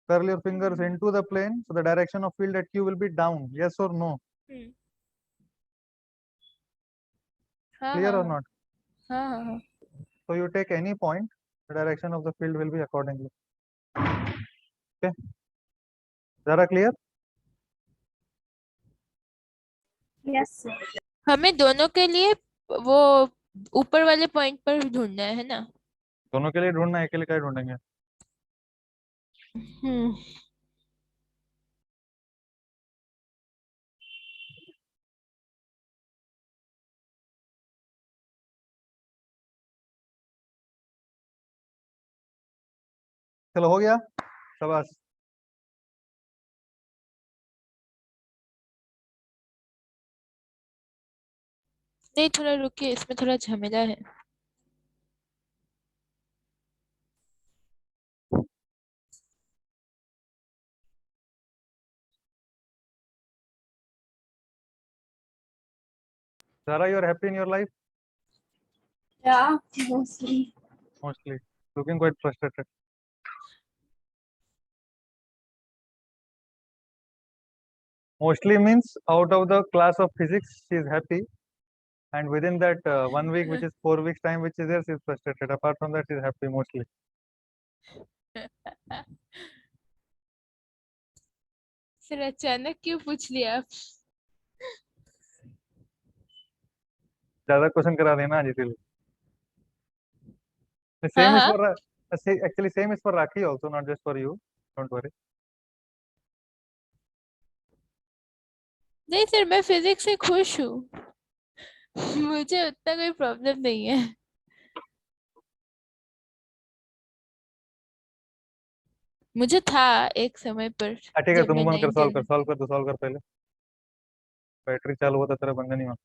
Curl your fingers into the plane. So the direction of field at Q will be down. Yes or no? हाँ Clear हाँ or not? हाँ हाँ हाँ So you take any point. The direction of the field will be accordingly. Okay. Zara clear? Yes, sir. हमें दोनों के लिए वो ऊपर वाले पॉइंट पर ढूंढना है ना दोनों के लिए ढूंढना है, अकेले क्या ढूंढेंगे? हम्म चलो हो गया, शाबाश. नहीं थोड़ा रुकिए इसमें थोड़ा झमेला है Zara, you are happy in your life? Yeah, mostly. Mostly. Looking quite frustrated. Mostly means out of the class of physics, she is happy. And within that 1 week, which is 4 weeks time, which is there, she is frustrated. Apart from that, she is happy mostly. फिर अचानक क्यों पूछ लिया आप ज्यादा question करा देना आज इसीलिए. हाँ Same is हाँ for actually same is for Rakhi also, not just for you. Don't worry. नहीं सर मैं फिजिक्स से खुश हूँ मुझे उतना कोई प्रॉब्लम नहीं है मुझे था एक समय पर ठीक है, जब तुम मैं बंद कर, 9 10 में सॉल्व कर पहले. बैटरी चालू होता तेरा बंद नहीं हुआ.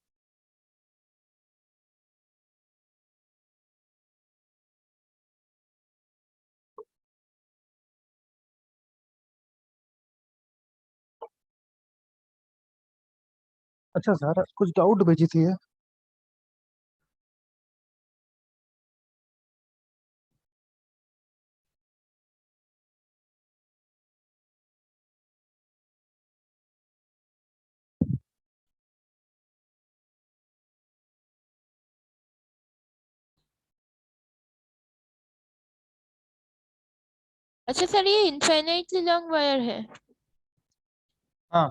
अच्छा सारा कुछ डाउट भेजी थी है. अच्छा सर ये इनफाइनाइटली लॉन्ग वायर है हाँ.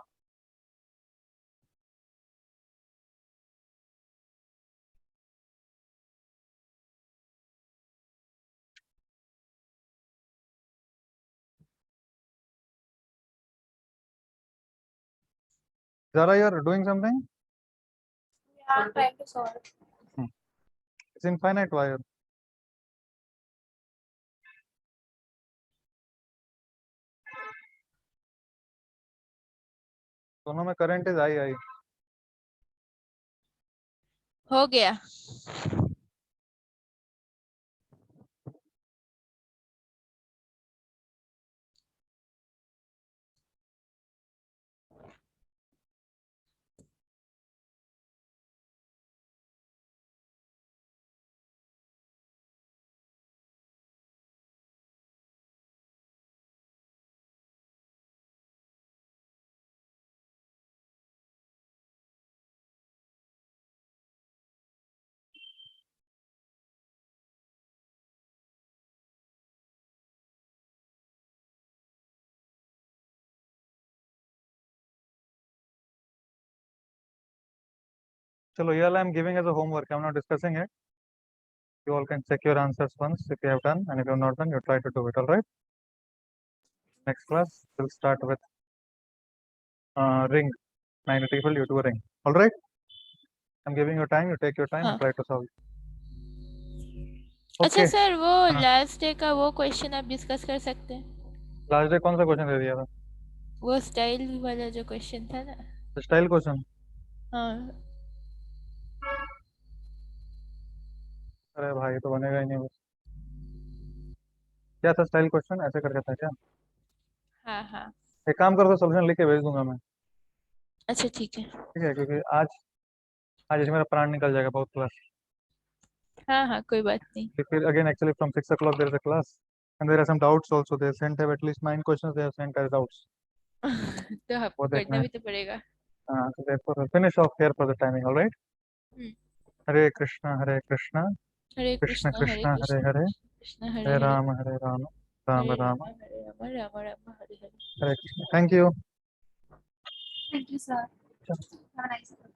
Zara, you are doing something? Yeah, I'm trying to solve. It's infinite wire. दोनों में करंट इज आई. हो गया चलो ये वाला I am giving as a homework. I am not discussing it. You all can check your answers once if you have done, and if you have not done, you try to do it. All right. Next class, we'll start with ring. Magnetic field, you do a ring. All right. I'm giving you time. You take your time and हाँ. try to solve. अच्छा Okay. Sir वो हाँ. Last day का वो question आप discuss कर सकते हैं. लास्ट डे कौन सा क्वेश्चन दे दिया था? वो स्टाइल वाला जो क्वेश्चन था ना. Style question. हाँ. अरे भाई तो बनेगा ही नहीं बस. क्या था स्टाइल क्वेश्चन? ऐसे करके था क्या? हाँ हाँ. एक काम करो तो सोल्यूशन लिख के भेज दूंगा मैं. अच्छा ठीक है. ठीक है, क्योंकि आज इसमें मेरा प्राण निकल जाएगा बहुत क्लास. हाँ हाँ कोई बात नहीं. फिर again actually from 6 o'clock there is a class and there are some doubts also. They sent have at least 9 questions they have sent as doubts. तो आपको वो देखना करना है. भी तो पड़ेगा. So therefore we'll finish off here for the timing. All right. Hmm. Hare Krishna Krishna Hare Krishna Krishna Hare Hare Krishna Hare Hare Hare Rama Rama Hare Rama Hare Ram Ram Ram Hare Hare. Hare Krishna. Thank you. Thank you, sir. Have a nice day.